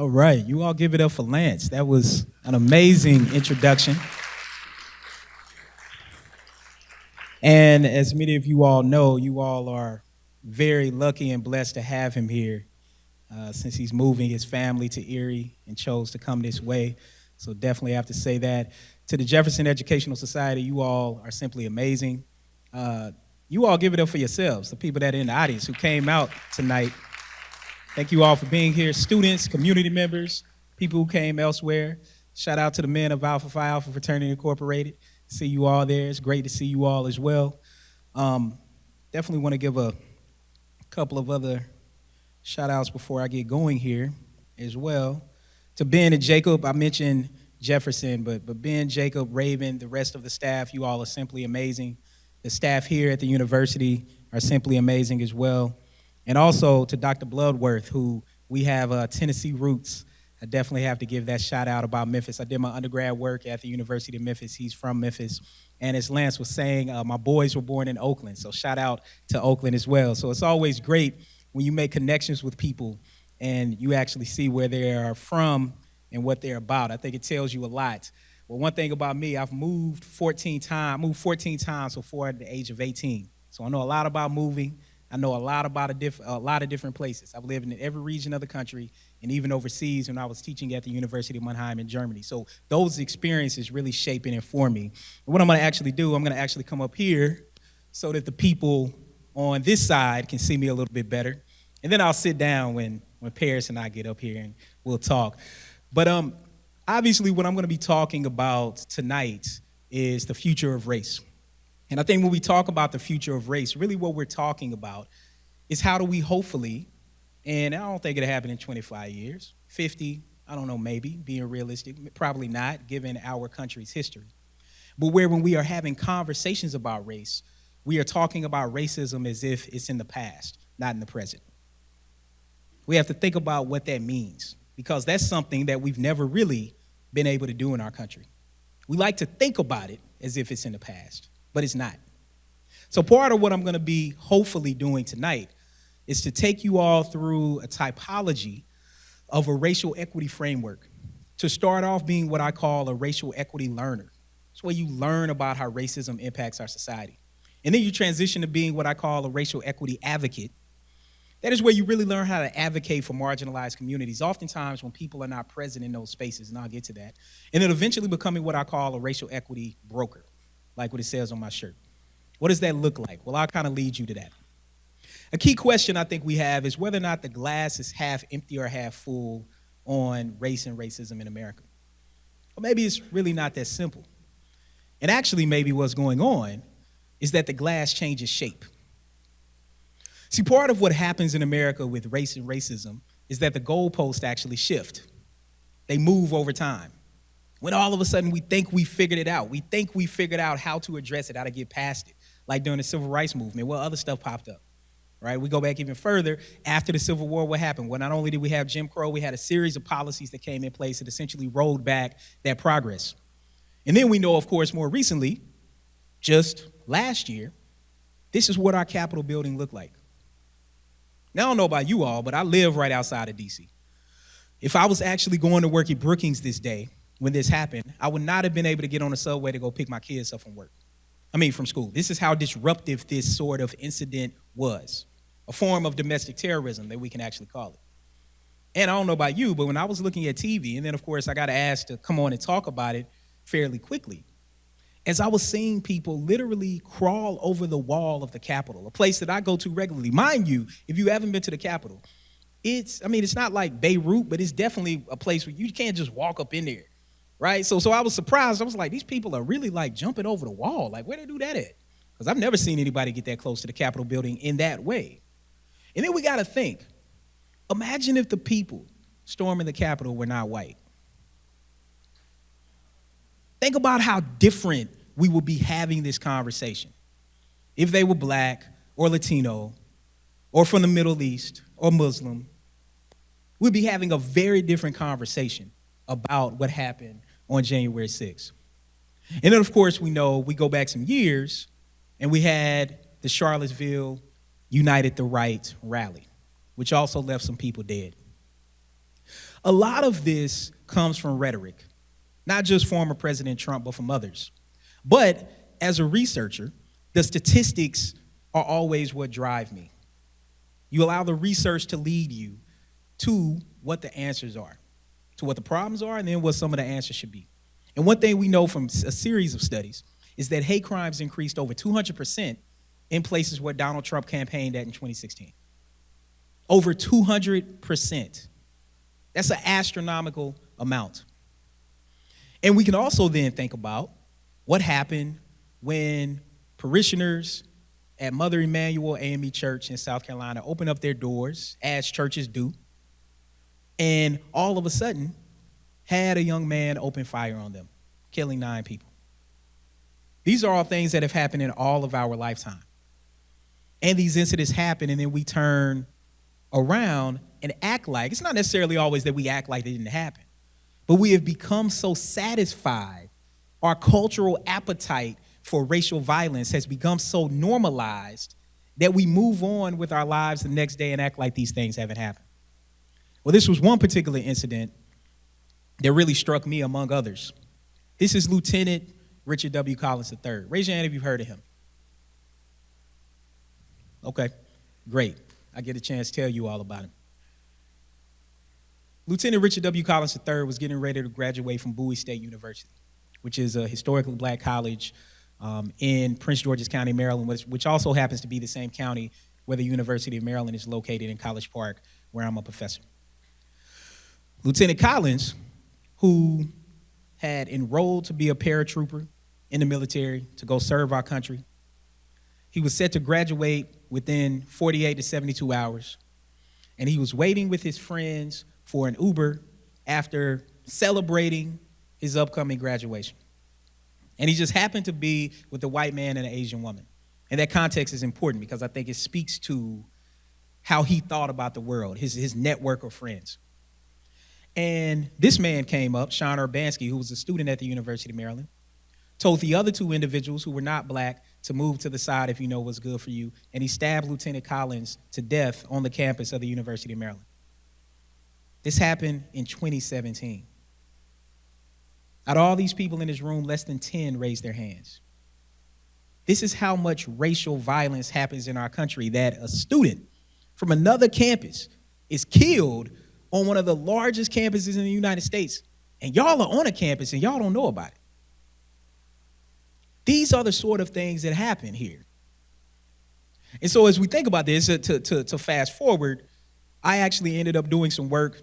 All right, you all give it up for Lance. That was an amazing introduction. And as many of you all know, you all are very lucky and blessed to have him here since he's moving his family to Erie and chose to come this way. So definitely have to say that. To the Jefferson Educational Society, you all are simply amazing. You all give it up for yourselves, the people that are in the audience who came out tonight. Thank you all for being here, students, community members, people who came elsewhere. Shout out to the men of Alpha Phi Alpha Fraternity Incorporated. See you all there. It's great to see you all as well. Definitely want to give a couple of other shout outs before I get going here as well. To Ben and Jacob, I mentioned Jefferson, but Ben, Jacob, Raven, the rest of the staff, you all are simply amazing. The staff here at the university are simply amazing as well. And also to Dr. Bloodworth, who we have Tennessee roots. I definitely have to give that shout out about Memphis. I did my undergrad work at the University of Memphis. He's from Memphis. And as Lance was saying, my boys were born in Oakland. So shout out to Oakland as well. So it's always great when you make connections with people and you actually see where they are from and what they're about. I think it tells you a lot. Well, one thing about me, I've moved 14 times before at the age of 18. So I know a lot about moving. I know a lot about a lot of different places. I've lived in every region of the country and even overseas when I was teaching at the University of Mannheim in Germany. So those experiences really shape and inform me. And what I'm gonna actually do, I'm gonna actually come up here so that the people on this side can see me a little bit better. And then I'll sit down when Paris and I get up here and we'll talk. But obviously what I'm gonna be talking about tonight is the future of race. And I think when we talk about the future of race, really what we're talking about is how do we hopefully, and I don't think it'll happen in 25 years, 50, I don't know, maybe, being realistic, probably not, given our country's history. But where when we are having conversations about race, we are talking about racism as if it's in the past, not in the present. We have to think about what that means, because that's something that we've never really been able to do in our country. We like to think about it as if it's in the past, but it's not. So part of what I'm gonna be hopefully doing tonight is to take you all through a typology of a racial equity framework. To start off being what I call a racial equity learner. It's where you learn about how racism impacts our society. And then you transition to being what I call a racial equity advocate. That is where you really learn how to advocate for marginalized communities, oftentimes when people are not present in those spaces, and I'll get to that. And then eventually becoming what I call a racial equity broker, like what it says on my shirt. What does that look like? Well, I'll kind of lead you to that. A key question I think we have is whether or not the glass is half empty or half full on race and racism in America. Or maybe it's really not that simple. And actually maybe what's going on is that the glass changes shape. See, part of what happens in America with race and racism is that the goalposts actually shift. They move over time. When all of a sudden we think we figured it out, we think we figured out how to address it, how to get past it, like during the Civil Rights Movement, well, other stuff popped up, right? We go back even further. After the Civil War, what happened? Well, not only did we have Jim Crow, we had a series of policies that came in place that essentially rolled back that progress. And then we know, of course, more recently, just last year, this is what our Capitol building looked like. Now, I don't know about you all, but I live right outside of DC. If I was actually going to work at Brookings this day, when this happened, I would not have been able to get on the subway to go pick my kids up from school. This is how disruptive this sort of incident was. A form of domestic terrorism that we can actually call it. And I don't know about you, but when I was looking at TV, and then of course I got asked to come on and talk about it fairly quickly, as I was seeing people literally crawl over the wall of the Capitol, a place that I go to regularly. Mind you, if you haven't been to the Capitol, it's not like Beirut, but it's definitely a place where you can't just walk up in there. Right? So I was surprised. I was like, these people are really like jumping over the wall. Like, where they do that at? Because I've never seen anybody get that close to the Capitol building in that way. And then we got to think, imagine if the people storming the Capitol were not white. Think about how different we would be having this conversation if they were black or Latino or from the Middle East or Muslim. We'd be having a very different conversation about what happened on January 6th. And then, of course, we go back some years, and we had the Charlottesville United the Right rally, which also left some people dead. A lot of this comes from rhetoric, not just former President Trump, but from others. But as a researcher, the statistics are always what drive me. You allow the research to lead you to what the answers are, to what the problems are, and then what some of the answers should be. And one thing we know from a series of studies is that hate crimes increased over 200% in places where Donald Trump campaigned at in 2016. Over 200%. That's an astronomical amount. And we can also then think about what happened when parishioners at Mother Emanuel AME Church in South Carolina opened up their doors, as churches do, and all of a sudden had a young man open fire on them, killing 9 people. These are all things that have happened in all of our lifetime. And these incidents happen, and then we turn around and act like, it's not necessarily always that we act like they didn't happen, but we have become so satisfied. Our cultural appetite for racial violence has become so normalized that we move on with our lives the next day and act like these things haven't happened. Well, this was one particular incident that really struck me among others. This is Lieutenant Richard W. Collins III. Raise your hand if you've heard of him. Okay, great. I get a chance to tell you all about him. Lieutenant Richard W. Collins III was getting ready to graduate from Bowie State University, which is a historically black college in Prince George's County, Maryland, which also happens to be the same county where the University of Maryland is located in College Park, where I'm a professor. Lieutenant Collins, who had enrolled to be a paratrooper in the military to go serve our country, he was set to graduate within 48 to 72 hours, and he was waiting with his friends for an Uber after celebrating his upcoming graduation. And he just happened to be with a white man and an Asian woman. And that context is important because I think it speaks to how he thought about the world, his network of friends. And this man came up, Sean Urbanski, who was a student at the University of Maryland, told the other 2 individuals who were not black to move to the side if you know what's good for you, and he stabbed Lieutenant Collins to death on the campus of the University of Maryland. This happened in 2017. Out of all these people in this room, less than 10 raised their hands. This is how much racial violence happens in our country, that a student from another campus is killed on one of the largest campuses in the United States, and y'all are on a campus and y'all don't know about it. These are the sort of things that happen here. And so as we think about this, to fast forward, I actually ended up doing some work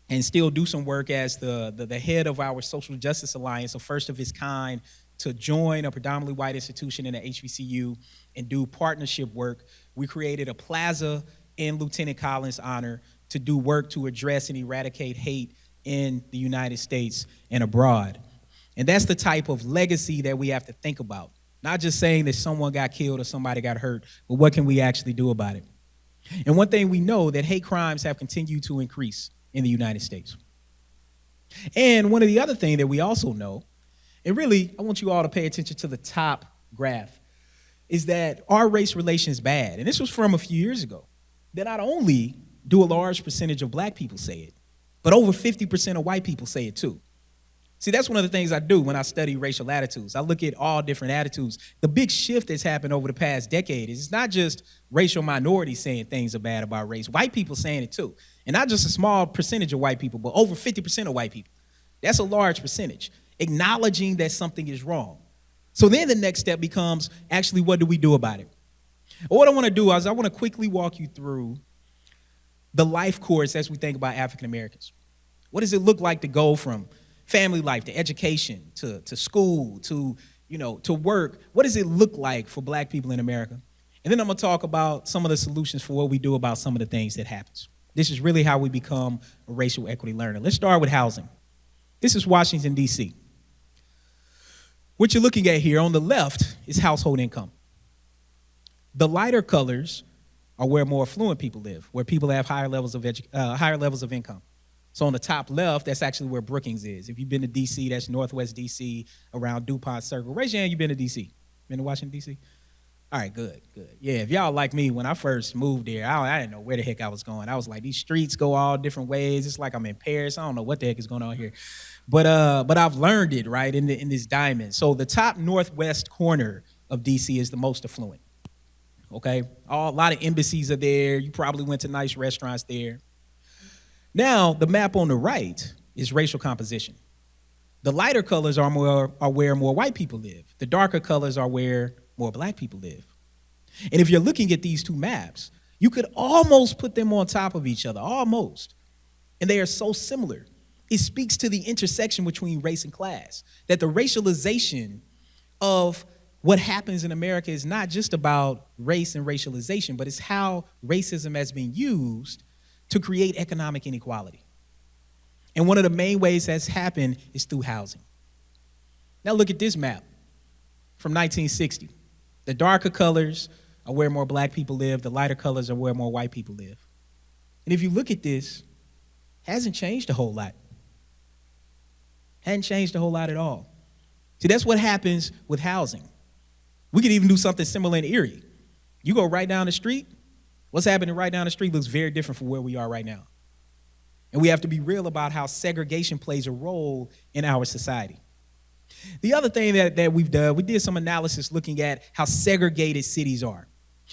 and still do some work as the head of our Social Justice Alliance, a first of its kind, to join a predominantly white institution in the HBCU and do partnership work. We created a plaza in Lieutenant Collins' honor to do work to address and eradicate hate in the United States and abroad. And that's the type of legacy that we have to think about. Not just saying that someone got killed or somebody got hurt, but what can we actually do about it? And one thing we know, that hate crimes have continued to increase in the United States. And one of the other things that we also know, and really I want you all to pay attention to the top graph, is that our race relations bad. And this was from a few years ago. That not only do a large percentage of black people say it, but over 50% of white people say it too. See, that's one of the things I do when I study racial attitudes. I look at all different attitudes. The big shift that's happened over the past decade is it's not just racial minorities saying things are bad about race. White people saying it too. And not just a small percentage of white people, but over 50% of white people. That's a large percentage. Acknowledging that something is wrong. So then the next step becomes, actually, what do we do about it? Well, what I want to do is I want to quickly walk you through the life course as we think about African Americans. What does it look like to go from family life to education to school to work? What does it look like for black people in America? And then I'm going to talk about some of the solutions for what we do about some of the things that happens. This is really how we become a racial equity learner. Let's start with housing. This is Washington, D.C. What you're looking at here on the left is household income. The lighter colors are where more affluent people live, where people have higher levels of income. So on the top left, that's actually where Brookings is. If you've been to D.C., that's Northwest D.C., around DuPont Circle. Raise your hand, you've been to D.C. Been to Washington, D.C.? All right, good, good. Yeah, if y'all like me, when I first moved there, I didn't know where the heck I was going. I was like, these streets go all different ways. It's like I'm in Paris. I don't know what the heck is going on here. But I've learned it, right, in this diamond. So the top northwest corner of DC is the most affluent. Okay? A lot of embassies are there. You probably went to nice restaurants there. Now, the map on the right is racial composition. The lighter colors are where more white people live. The darker colors are where more black people live. And if you're looking at these two maps, you could almost put them on top of each other, almost. And they are so similar. It speaks to the intersection between race and class, that the racialization of what happens in America is not just about race and racialization, but it's how racism has been used to create economic inequality. And one of the main ways that's happened is through housing. Now look at this map from 1960. The darker colors are where more black people live. The lighter colors are where more white people live. And if you look at this, it hasn't changed a whole lot. Hadn't changed a whole lot at all. See, that's what happens with housing. We could even do something similar in Erie. You go right down the street, what's happening right down the street looks very different from where we are right now. And we have to be real about how segregation plays a role in our society. The other thing that we've done, we did some analysis looking at how segregated cities are.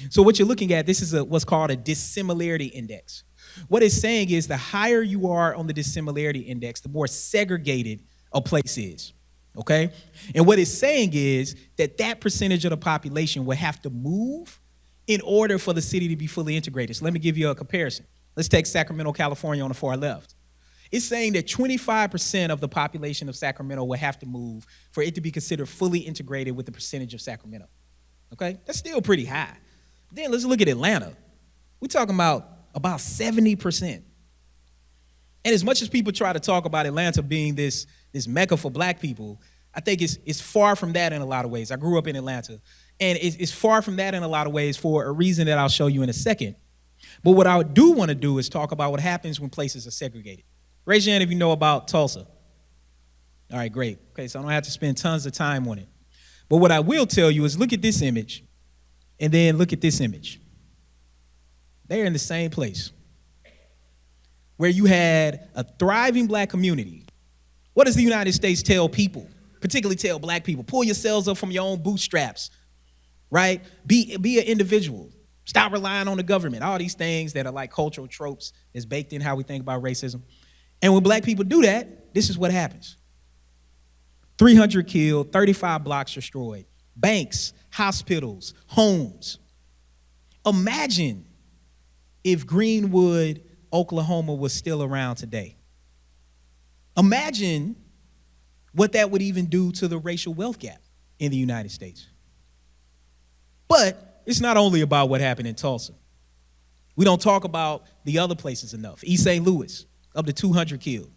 So what you're looking at, this is what's called a dissimilarity index. What it's saying is the higher you are on the dissimilarity index, the more segregated a place is, okay? And what it's saying is that percentage of the population will have to move in order for the city to be fully integrated. So let me give you a comparison. Let's take Sacramento, California on the far left. It's saying that 25% of the population of Sacramento will have to move for it to be considered fully integrated with the percentage of Sacramento. Okay? That's still pretty high. Then let's look at Atlanta. We're talking about 70%. And as much as people try to talk about Atlanta being this mecca for black people, I think it's far from that in a lot of ways. I grew up in Atlanta. And it's far from that in a lot of ways for a reason that I'll show you in a second. But what I do want to do is talk about what happens when places are segregated. Raise your hand if you know about Tulsa. All right, great. Okay, so I don't have to spend tons of time on it. But what I will tell you is look at this image and then look at this image. They're in the same place where you had a thriving black community. What does the United States tell people, particularly tell black people? Pull yourselves up from your own bootstraps, right? Be an individual. Stop relying on the government. All these things that are like cultural tropes is baked in how we think about racism. And when black people do that, this is what happens. 300 killed, 35 blocks destroyed, banks, hospitals, homes. Imagine if Greenwood, Oklahoma was still around today. Imagine what that would even do to the racial wealth gap in the United States. But it's not only about what happened in Tulsa. We don't talk about the other places enough. East St. Louis, up to 200 killed.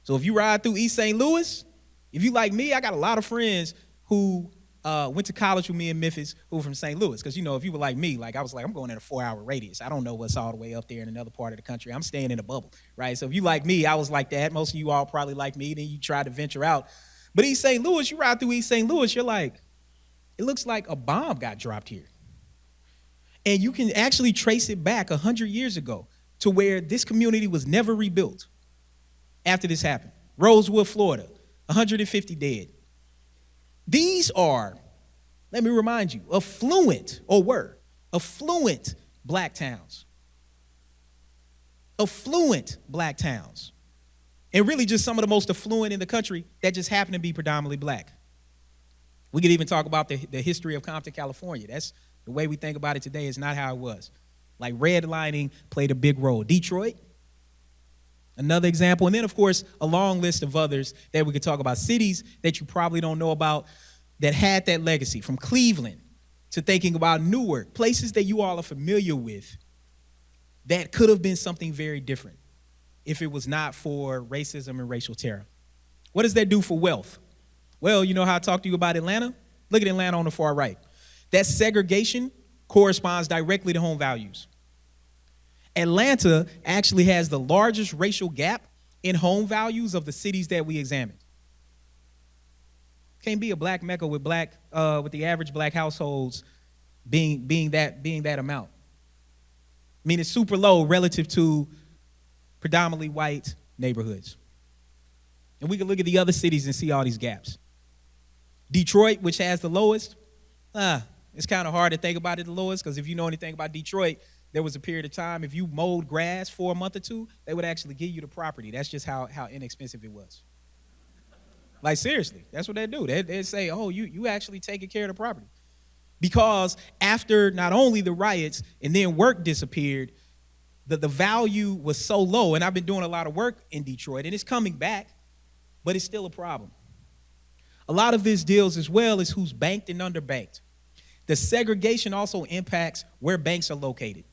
So if you ride through East St. Louis, if you like me, I got a lot of friends who went to college with me in Memphis who were from St. Louis. Because, if you were like me, like I was like, I'm going in a 4-hour radius. I don't know what's all the way up there in another part of the country. I'm staying in a bubble, right? So if you like me, I was like that. Most of you all probably like me. Then you try to venture out. But East St. Louis, you ride through East St. Louis, you're like, it looks like a bomb got dropped here. And you can actually trace it back 100 years ago to where this community was never rebuilt after this happened. Rosewood, Florida, 150 dead. These are, let me remind you, affluent black towns. Affluent black towns. And really just some of the most affluent in the country that just happen to be predominantly black. We could even talk about the history of Compton, California. That's the way we think about it today is not how it was. Like redlining played a big role. Detroit, another example. And then, of course, a long list of others that we could talk about. Cities that you probably don't know about that had that legacy, from Cleveland to thinking about Newark, places that you all are familiar with that could have been something very different if it was not for racism and racial terror. What does that do for wealth? Well, you know how I talked to you about Atlanta? Look at Atlanta on the far right. That segregation corresponds directly to home values. Atlanta actually has the largest racial gap in home values of the cities that we examined. Can't be a black mecca with the average black households being that amount. I mean, it's super low relative to predominantly white neighborhoods. And we can look at the other cities and see all these gaps. Detroit, which has the lowest, it's kind of hard to think about it the lowest, because if you know anything about Detroit, there was a period of time, if you mowed grass for a month or two, they would actually give you the property. That's just how inexpensive it was. Like, seriously, that's what they do. They'd say, oh, you actually taking care of the property. Because after not only the riots and then work disappeared, the value was so low, and I've been doing a lot of work in Detroit, and it's coming back, but it's still a problem. A lot of this deals as well as who's banked and underbanked. The segregation also impacts where banks are located,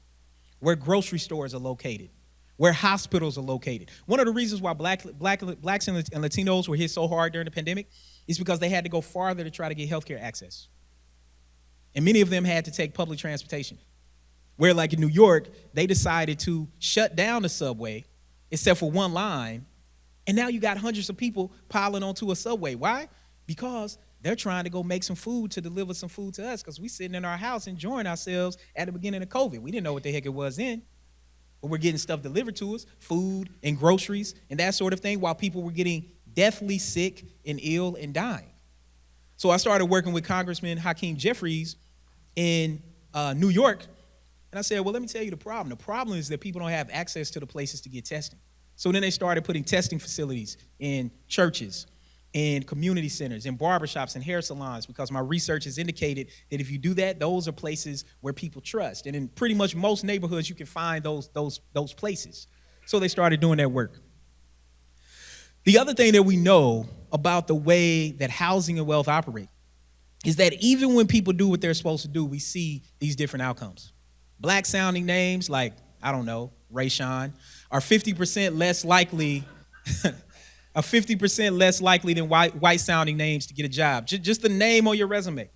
where grocery stores are located, where hospitals are located. One of the reasons why blacks and Latinos were hit so hard during the pandemic is because they had to go farther to try to get healthcare access. And many of them had to take public transportation. Where, like in New York, they decided to shut down the subway, except for one line, and now you got hundreds of people piling onto a subway. Why? Because they're trying to go make some food to deliver some food to us, because we sitting in our house enjoying ourselves at the beginning of COVID. We didn't know what the heck it was then, but we're getting stuff delivered to us, food and groceries and that sort of thing, while people were getting deathly sick and ill and dying. So I started working with Congressman Hakeem Jeffries in New York, and I said, well, let me tell you the problem. The problem is that people don't have access to the places to get testing. So then they started putting testing facilities in churches, in community centers, in barbershops, and hair salons, because my research has indicated that if you do that, those are places where people trust. And in pretty much most neighborhoods, you can find those places. So they started doing that work. The other thing that we know about the way that housing and wealth operate is that even when people do what they're supposed to do, we see these different outcomes. Black sounding names like, I don't know, Rayshawn, are 50% less likely are 50% less likely than white sounding names to get a job. Just the name on your resume.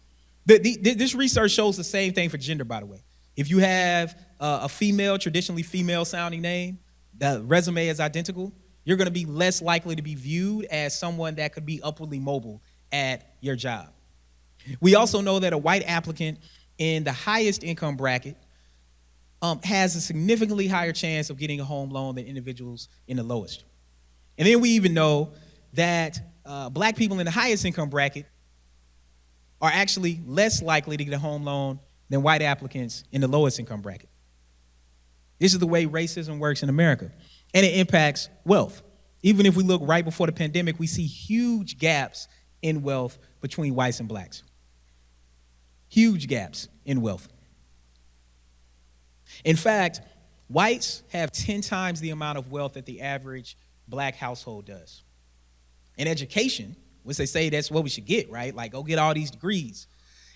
This research shows the same thing for gender, by the way. If you have a traditionally female sounding name, the resume is identical, you're going to be less likely to be viewed as someone that could be upwardly mobile at your job. We also know that a white applicant in the highest income bracket has a significantly higher chance of getting a home loan than individuals in the lowest. And then we even know that black people in the highest income bracket are actually less likely to get a home loan than white applicants in the lowest income bracket. This is the way racism works in America, and it impacts wealth. Even if we look right before the pandemic, we see huge gaps in wealth between whites and blacks. Huge gaps in wealth. In fact, whites have 10 times the amount of wealth that the average black household does. In education, which they say that's what we should get, right? Like, go get all these degrees.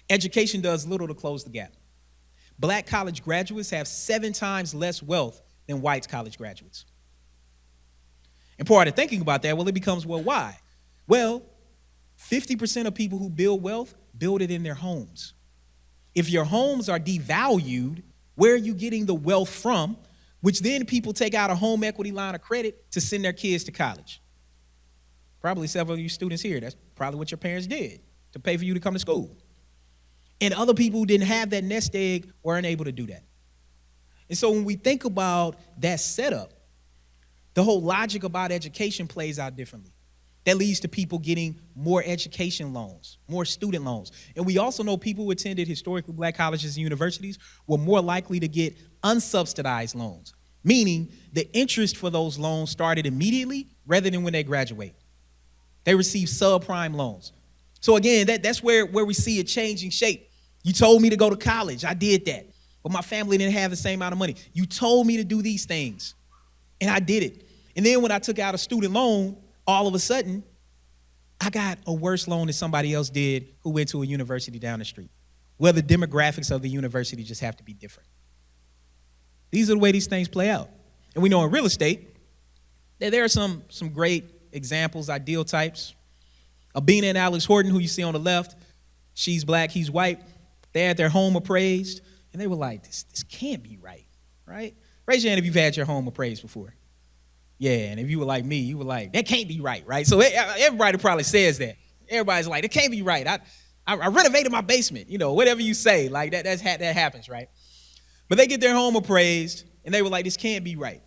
Education does little to close the gap. Black college graduates have 7 times less wealth than white college graduates. And part of thinking about that, well, it becomes, well, why? Well, 50% of people who build wealth build it in their homes. If your homes are devalued, where are you getting the wealth from? Which then people take out a home equity line of credit to send their kids to college. Probably several of you students here, that's probably what your parents did to pay for you to come to school. And other people who didn't have that nest egg weren't able to do that. And so when we think about that setup, the whole logic about education plays out differently. That leads to people getting more education loans, more student loans. And we also know people who attended historically black colleges and universities were more likely to get unsubsidized loans, meaning the interest for those loans started immediately rather than when they graduate. They receive subprime loans. So again, that's where we see it changing shape. You told me to go to college. I did that. But my family didn't have the same amount of money. You told me to do these things, and I did it. And then when I took out a student loan, all of a sudden, I got a worse loan than somebody else did who went to a university down the street. Well, the demographics of the university just have to be different. These are the way these things play out. And we know in real estate that there are some great examples, ideal types. Abina and Alex Horton, who you see on the left, she's black, he's white. They had their home appraised, and they were like, this can't be right? Raise your hand if you've had your home appraised before. Yeah, and if you were like me, you were like, that can't be right? So everybody probably says that. Everybody's like, it can't be right. I renovated my basement, whatever you say, like that happens, right? But they get their home appraised, and they were like, this can't be right.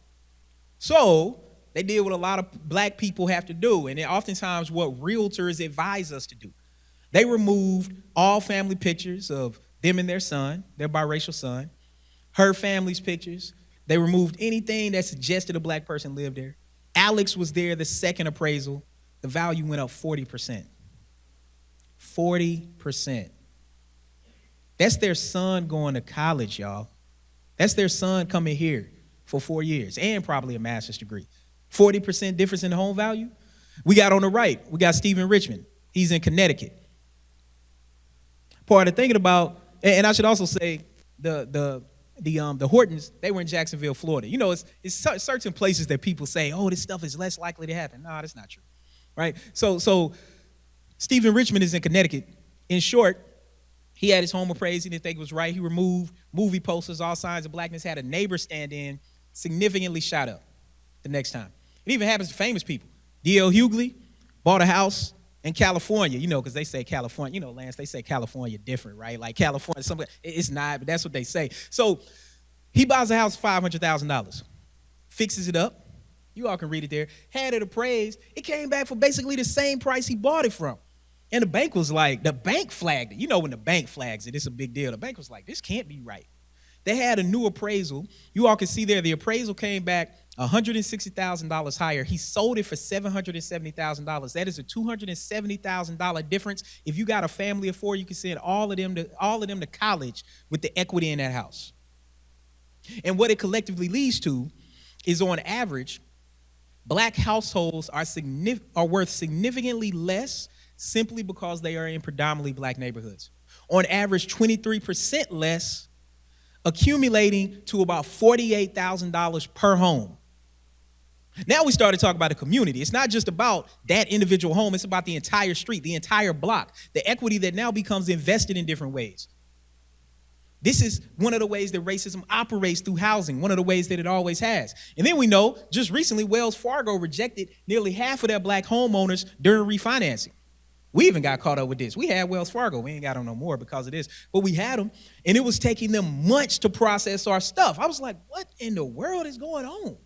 So they did what a lot of black people have to do, and oftentimes what realtors advise us to do. They removed all family pictures of them and their son, their biracial son, her family's pictures. They removed anything that suggested a black person lived there. Alex was there, the second appraisal. The value went up 40%. 40%. That's their son going to college, y'all. That's their son coming here for 4 years and probably a master's degree. 40% difference in the home value. We got on the right, we got Stephen Richmond. He's in Connecticut. Part of thinking about, and I should also say the Hortons, they were in Jacksonville, Florida. It's certain places that people say, oh, this stuff is less likely to happen. No, that's not true, right? So Stephen Richmond is in Connecticut. In short, he had his home appraised. He didn't think it was right. He removed movie posters, all signs of blackness, had a neighbor stand in, significantly shot up the next time. It even happens to famous people. D.L. Hughley bought a house in California, because they say California, Lance, they say California different, right? Like California, it's not, but that's what they say. So he buys a house for $500,000, fixes it up. You all can read it there. Had it appraised. It came back for basically the same price he bought it from. And the bank was like, the bank flagged it. When the bank flags it, it's a big deal. The bank was like, this can't be right. They had a new appraisal. You all can see there, the appraisal came back $160,000 higher. He sold it for $770,000. That is a $270,000 difference. If you got a family of 4, you can send all of them to college with the equity in that house. And what it collectively leads to is, on average, black households are worth significantly less simply because they are in predominantly black neighborhoods. On average, 23% less, accumulating to about $48,000 per home. Now we started talking about the community. It's not just about that individual home. It's about the entire street, the entire block, the equity that now becomes invested in different ways. This is one of the ways that racism operates through housing, one of the ways that it always has. And then we know, just recently, Wells Fargo rejected nearly half of their black homeowners during refinancing. We even got caught up with this. We had Wells Fargo. We ain't got them no more because of this. But we had them, and it was taking them months to process our stuff. I was like, what in the world is going on?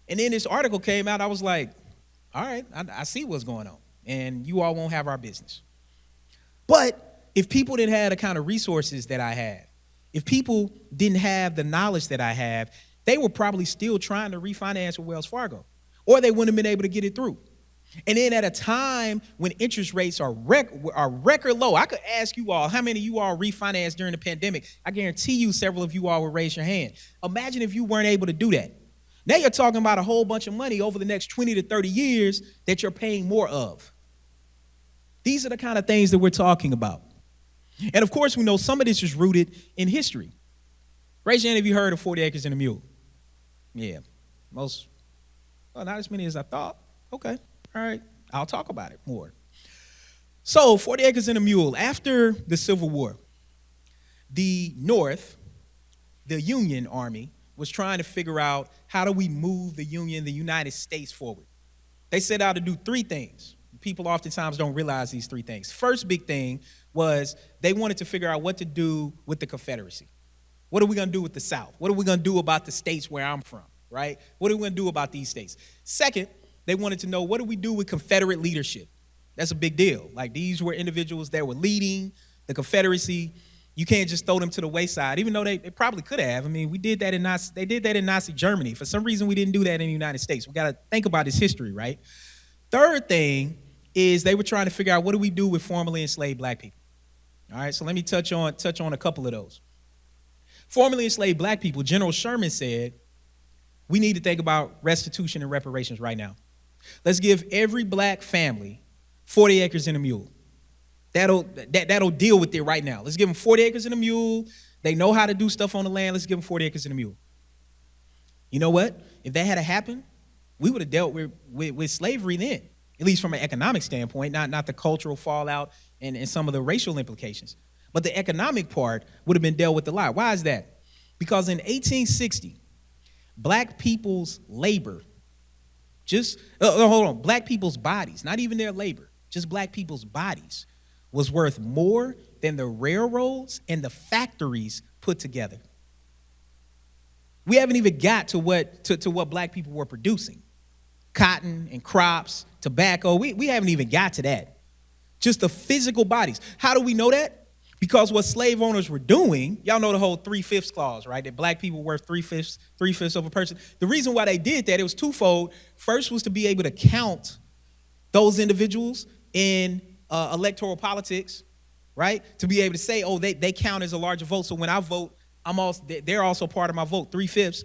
And then this article came out. I was like, all right, I see what's going on. And you all won't have our business. But if people didn't have the kind of resources that I had, if people didn't have the knowledge that I have, they were probably still trying to refinance with Wells Fargo, or they wouldn't have been able to get it through. And then at a time when interest rates are record low, I could ask you all, how many of you all refinanced during the pandemic? I guarantee you several of you all would raise your hand. Imagine if you weren't able to do that. Now you're talking about a whole bunch of money over the next 20 to 30 years that you're paying more of. These are the kind of things that we're talking about. And of course, we know some of this is rooted in history. Raise your hand if you heard of 40 Acres and a Mule. Yeah, not as many as I thought. Okay. All right, I'll talk about it more. So, 40 Acres and a Mule. After the Civil War, the North, the Union Army, was trying to figure out how do we move the United States forward. They set out to do 3 things. People oftentimes don't realize these 3 things. First big thing was they wanted to figure out what to do with the Confederacy. What are we going to do with the South? What are we going to do about the states where I'm from, right? What are we going to do about these states? Second, they wanted to know, what do we do with Confederate leadership? That's a big deal. Like, these were individuals that were leading the Confederacy. You can't just throw them to the wayside, even though they probably could have. I mean, they did that in Nazi Germany. For some reason, we didn't do that in the United States. We got to think about this history, right? Third thing is they were trying to figure out, what do we do with formerly enslaved black people? All right, so let me touch on a couple of those. Formerly enslaved black people, General Sherman said, we need to think about restitution and reparations right now. Let's give every black family 40 acres and a mule. That'll deal with it right now. Let's give them 40 acres and a mule. They know how to do stuff on the land. Let's give them 40 acres and a mule. You know what? If that had happened, we would have dealt with slavery then, at least from an economic standpoint, not the cultural fallout and some of the racial implications. But the economic part would have been dealt with a lot. Why is that? Because in 1860, black people's labor, black people's bodies, not even their labor, just black people's bodies, was worth more than the railroads and the factories put together. We haven't even got to what black people were producing. Cotton and crops, tobacco, we haven't even got to that. Just the physical bodies. How do we know that? Because what slave owners were doing, y'all know the whole 3/5 clause, right? That black people were 3/5 of a person. The reason why they did that, it was twofold. First was to be able to count those individuals in electoral politics, right? To be able to say, oh, they count as a larger vote. So when I vote, they're also part of my vote, 3/5.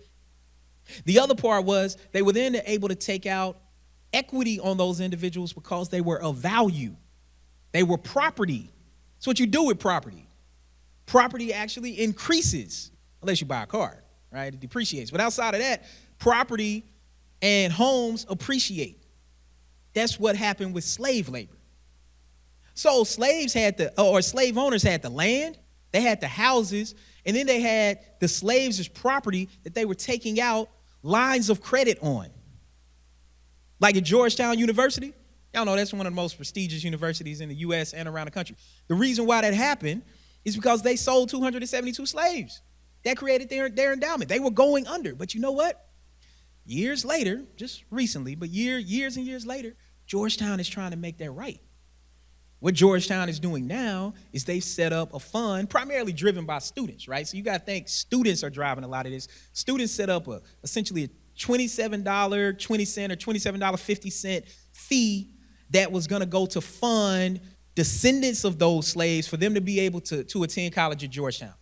The other part was they were then able to take out equity on those individuals because they were of value. They were property. That's what you do with property. Property actually increases, unless you buy a car, right? It depreciates. But outside of that, property and homes appreciate. That's what happened with slave labor. So slave owners had the land, they had the houses, and then they had the slaves as property that they were taking out lines of credit on. Like at Georgetown University, y'all know that's one of the most prestigious universities in the U.S. and around the country. The reason why that happened is because they sold 272 slaves. That created their endowment. They were going under. But you know what? Years later, just recently, but years and years later, Georgetown is trying to make that right. What Georgetown is doing now is they've set up a fund primarily driven by students, right? So you got to think students are driving a lot of this. Students set up essentially a $27.20 or $27.50 fee that was going to go to fund descendants of those slaves for them to be able to attend college at Georgetown.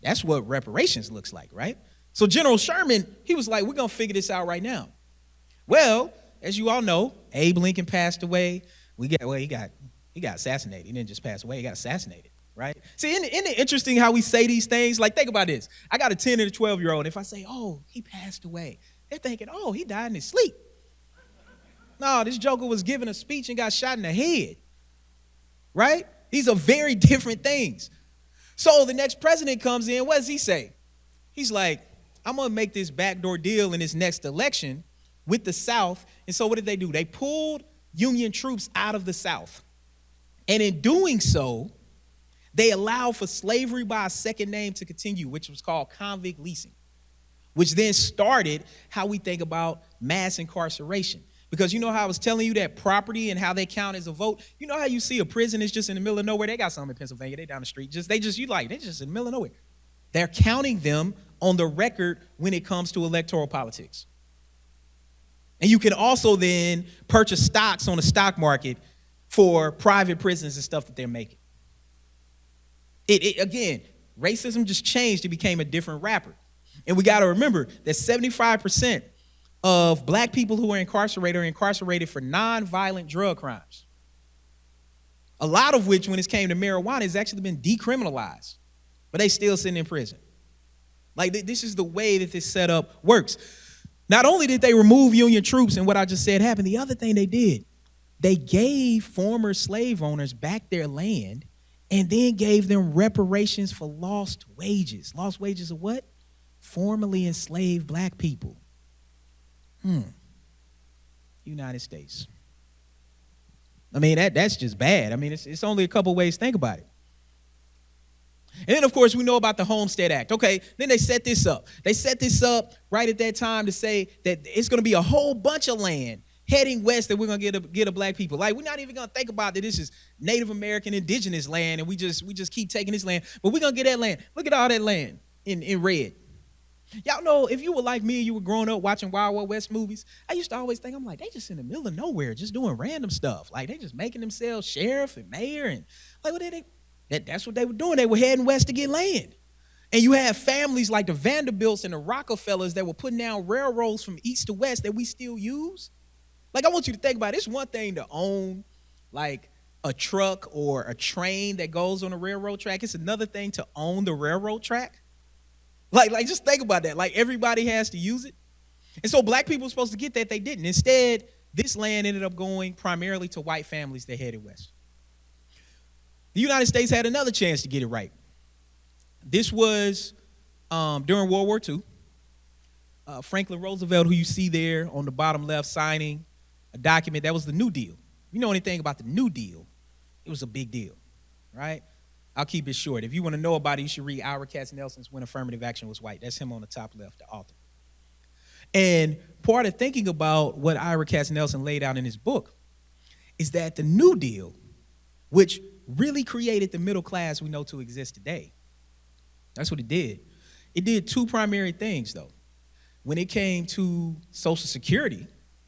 That's what reparations looks like, right? So General Sherman, he was like, we're going to figure this out right now. Well, as you all know, Abe Lincoln passed away. He got assassinated. He didn't just pass away, he got assassinated, right? See, isn't it interesting how we say these things? Like, think about this. I got a 10 and a 12-year-old. If I say, oh, he passed away, they're thinking, oh, he died in his sleep. No, this joker was giving a speech and got shot in the head, right? These are very different things. So the next president comes in, what does he say? He's like, I'm going to make this backdoor deal in this next election with the South. And so what did they do? They pulled Union troops out of the South. And in doing so, they allowed for slavery by a second name to continue, which was called convict leasing, which then started how we think about mass incarceration. Because you know how I was telling you that property and how they count as a vote? You know how you see a prison is just in the middle of nowhere? They got some in Pennsylvania. They down the street. They're just in the middle of nowhere. They're counting them on the record when it comes to electoral politics. And you can also then purchase stocks on the stock market for private prisons and stuff that they're making. Again, racism just changed. It became a different wrapper. And we got to remember that 75% of black people who are incarcerated for non-violent drug crimes. A lot of which, when it came to marijuana, has actually been decriminalized. But they still sitting in prison. Like, this is the way that this setup works. Not only did they remove Union troops and what I just said happened, the other thing they did, they gave former slave owners back their land and then gave them reparations for lost wages. Lost wages of what? Formerly enslaved black people. United States. I mean, that's just bad. I mean, it's only a couple ways to think about it. And then, of course, we know about the Homestead Act. Okay, then they set this up. They set this up right at that time to say that it's going to be a whole bunch of land heading west that we're going to get a black people. Like, we're not even going to think about that this is Native American indigenous land and we just keep taking this land. But we're going to get that land. Look at all that land in red. Y'all know, if you were like me and you were growing up watching Wild Wild West movies, I used to always think, I'm like, they just in the middle of nowhere just doing random stuff. Like, they just making themselves sheriff and mayor and like, what that's what they were doing. They were heading west to get land. And you have families like the Vanderbilts and the Rockefellers that were putting down railroads from east to west that we still use. Like, I want you to think about it. It's one thing to own like a truck or a train that goes on a railroad track. It's another thing to own the railroad track. Like just think about that. Like, everybody has to use it. And so black people were supposed to get that. They didn't. Instead, this land ended up going primarily to white families that headed west. The United States had another chance to get it right. This was during World War II. Franklin Roosevelt, who you see there on the bottom left, signing a document. That was the New Deal. You know anything about the New Deal? It was a big deal, right? I'll keep it short. If you want to know about it, you should read Ira Katznelson's When Affirmative Action Was White. That's him on the top left, the author. And part of thinking about what Ira Katznelson laid out in his book is that the New Deal, which really created the middle class we know to exist today, that's what it did. It did two primary things, though. When it came to Social Security,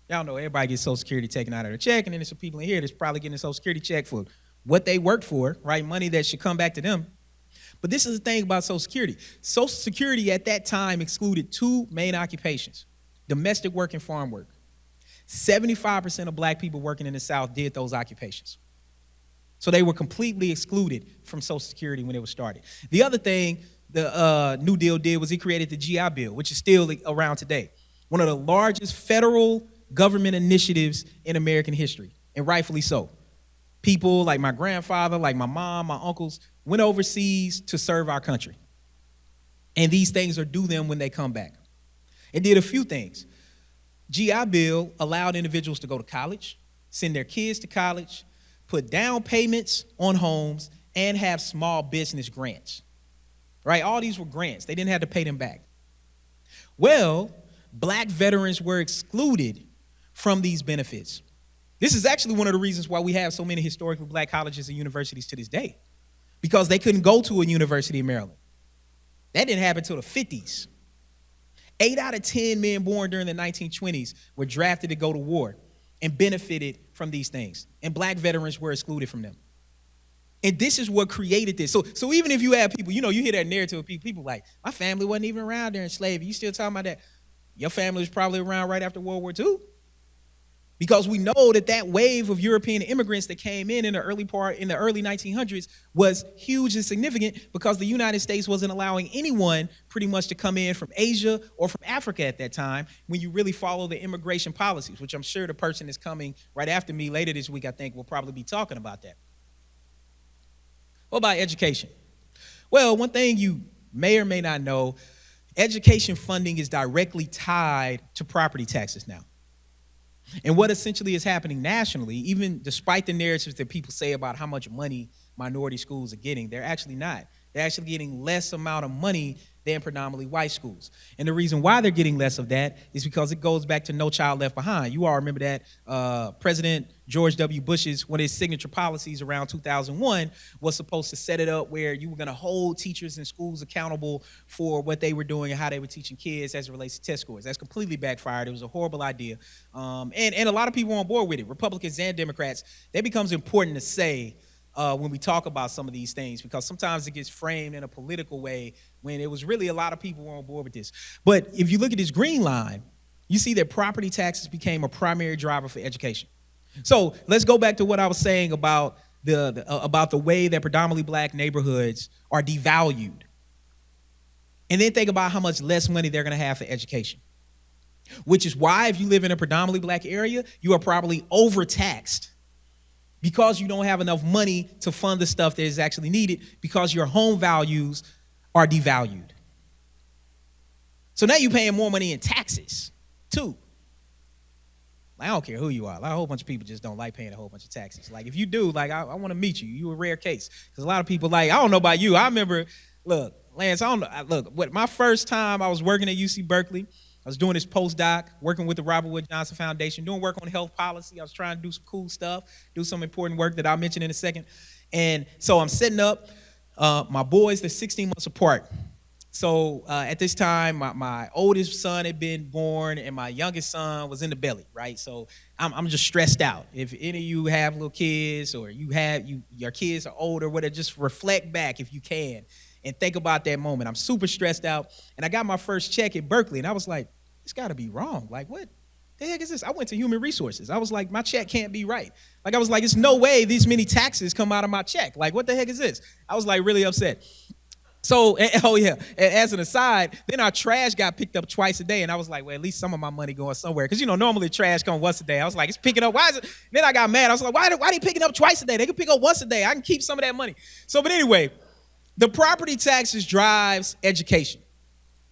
y'all know everybody gets Social Security taken out of their check, and then there's some people in here that's probably getting a Social Security check for what they worked for, right? Money that should come back to them. But this is the thing about Social Security. Social Security at that time excluded two main occupations: domestic work and farm work. 75% of black people working in the South did those occupations. So they were completely excluded from Social Security when it was started. The other thing the New Deal did was it created the GI Bill, which is still around today. One of the largest federal government initiatives in American history, and rightfully so. People like my grandfather, like my mom, my uncles, went overseas to serve our country. And these things are due them when they come back. It did a few things. GI Bill allowed individuals to go to college, send their kids to college, put down payments on homes, and have small business grants. Right? All these were grants. They didn't have to pay them back. Well, black veterans were excluded from these benefits. This is actually one of the reasons why we have so many historically black colleges and universities to this day, because they couldn't go to a university in Maryland. That didn't happen until the 50s. 8 out of 10 men born during the 1920s were drafted to go to war and benefited from these things. And black veterans were excluded from them. And this is what created this. So even if you have people, you hear that narrative of people like, my family wasn't even around during slavery. You still talking about that? Your family was probably around right after World War II. Because we know that wave of European immigrants that came in the early 1900s was huge and significant, because the United States wasn't allowing anyone pretty much to come in from Asia or from Africa at that time, when you really follow the immigration policies, which I'm sure the person that's coming right after me later this week, I think, will probably be talking about that. What about education? Well, one thing you may or may not know, education funding is directly tied to property taxes now. And what essentially is happening nationally, even despite the narratives that people say about how much money minority schools are getting, they're actually not. They're actually getting less amount of money than predominantly white schools. And the reason why they're getting less of that is because it goes back to No Child Left Behind. You all remember that President George W. Bush's, one of his signature policies around 2001 was supposed to set it up where you were going to hold teachers and schools accountable for what they were doing and how they were teaching kids as it relates to test scores. That's completely backfired. It was a horrible idea. And a lot of people are on board with it, Republicans and Democrats. That becomes important to say when we talk about some of these things, because sometimes it gets framed in a political way when it was really a lot of people were on board with this. But if you look at this green line, you see that property taxes became a primary driver for education. So let's go back to what I was saying about the way that predominantly black neighborhoods are devalued. And then think about how much less money they're going to have for education. Which is why if you live in a predominantly black area, you are probably overtaxed, because you don't have enough money to fund the stuff that is actually needed, because your home values are devalued. So now you're paying more money in taxes, too. I don't care who you are. Like, a whole bunch of people just don't like paying a whole bunch of taxes. Like, if you do, like, I want to meet you. You're a rare case. Because a lot of people, like, I don't know about you. I remember, look, Lance, my first time I was working at UC Berkeley, I was doing this postdoc, working with the Robert Wood Johnson Foundation, doing work on health policy. I was trying to do some cool stuff, do some important work that I'll mention in a second. And so I'm setting up my boys, they're 16 months apart. So at this time, my oldest son had been born and my youngest son was in the belly, right? So I'm just stressed out. If any of you have little kids or your kids are older, whatever, just reflect back if you can and think about that moment. I'm super stressed out. And I got my first check at Berkeley and I was like, it's gotta be wrong. Like, what the heck is this? I went to human resources. I was like, my check can't be right. Like, I was like, there's no way these many taxes come out of my check. Like, what the heck is this? I was like really upset. So, as an aside, then our trash got picked up twice a day. And I was like, well, at least some of my money going somewhere. Because, normally trash comes once a day. I was like, it's picking up. Why is it? Then I got mad. I was like, why are they picking up twice a day? They can pick up once a day. I can keep some of that money. So, but anyway, the property taxes drives education,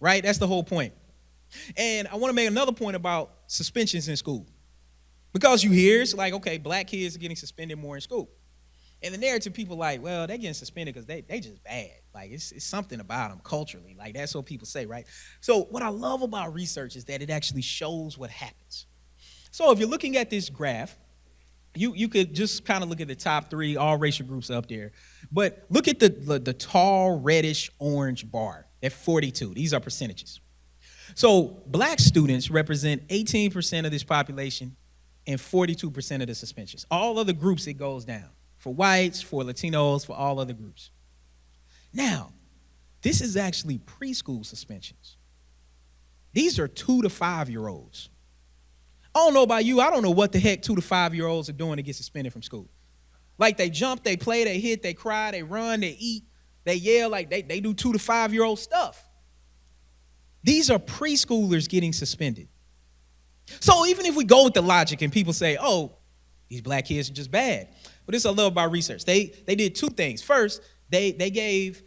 right? That's the whole point. And I want to make another point about suspensions in school. Because you hear it's like, okay, black kids are getting suspended more in school. And the narrative, people like, well, they're getting suspended because they just bad. Like, it's something about them culturally. Like, that's what people say, right? So what I love about research is that it actually shows what happens. So if you're looking at this graph, you could just kind of look at the top three, all racial groups up there. But look at the tall, reddish, orange bar at 42. These are percentages. So black students represent 18% of this population and 42% of the suspensions. All other groups, it goes down. For whites, for Latinos, for all other groups. Now, this is actually preschool suspensions. These are 2 to 5-year-olds. I don't know about you. I don't know what the heck 2 to 5-year-olds are doing to get suspended from school. Like, they jump, they play, they hit, they cry, they run, they eat, they yell, like they do 2 to 5-year-old stuff. These are preschoolers getting suspended. So even if we go with the logic and people say, oh, these black kids are just bad. But this I love about research. They did 2 things. First, they gave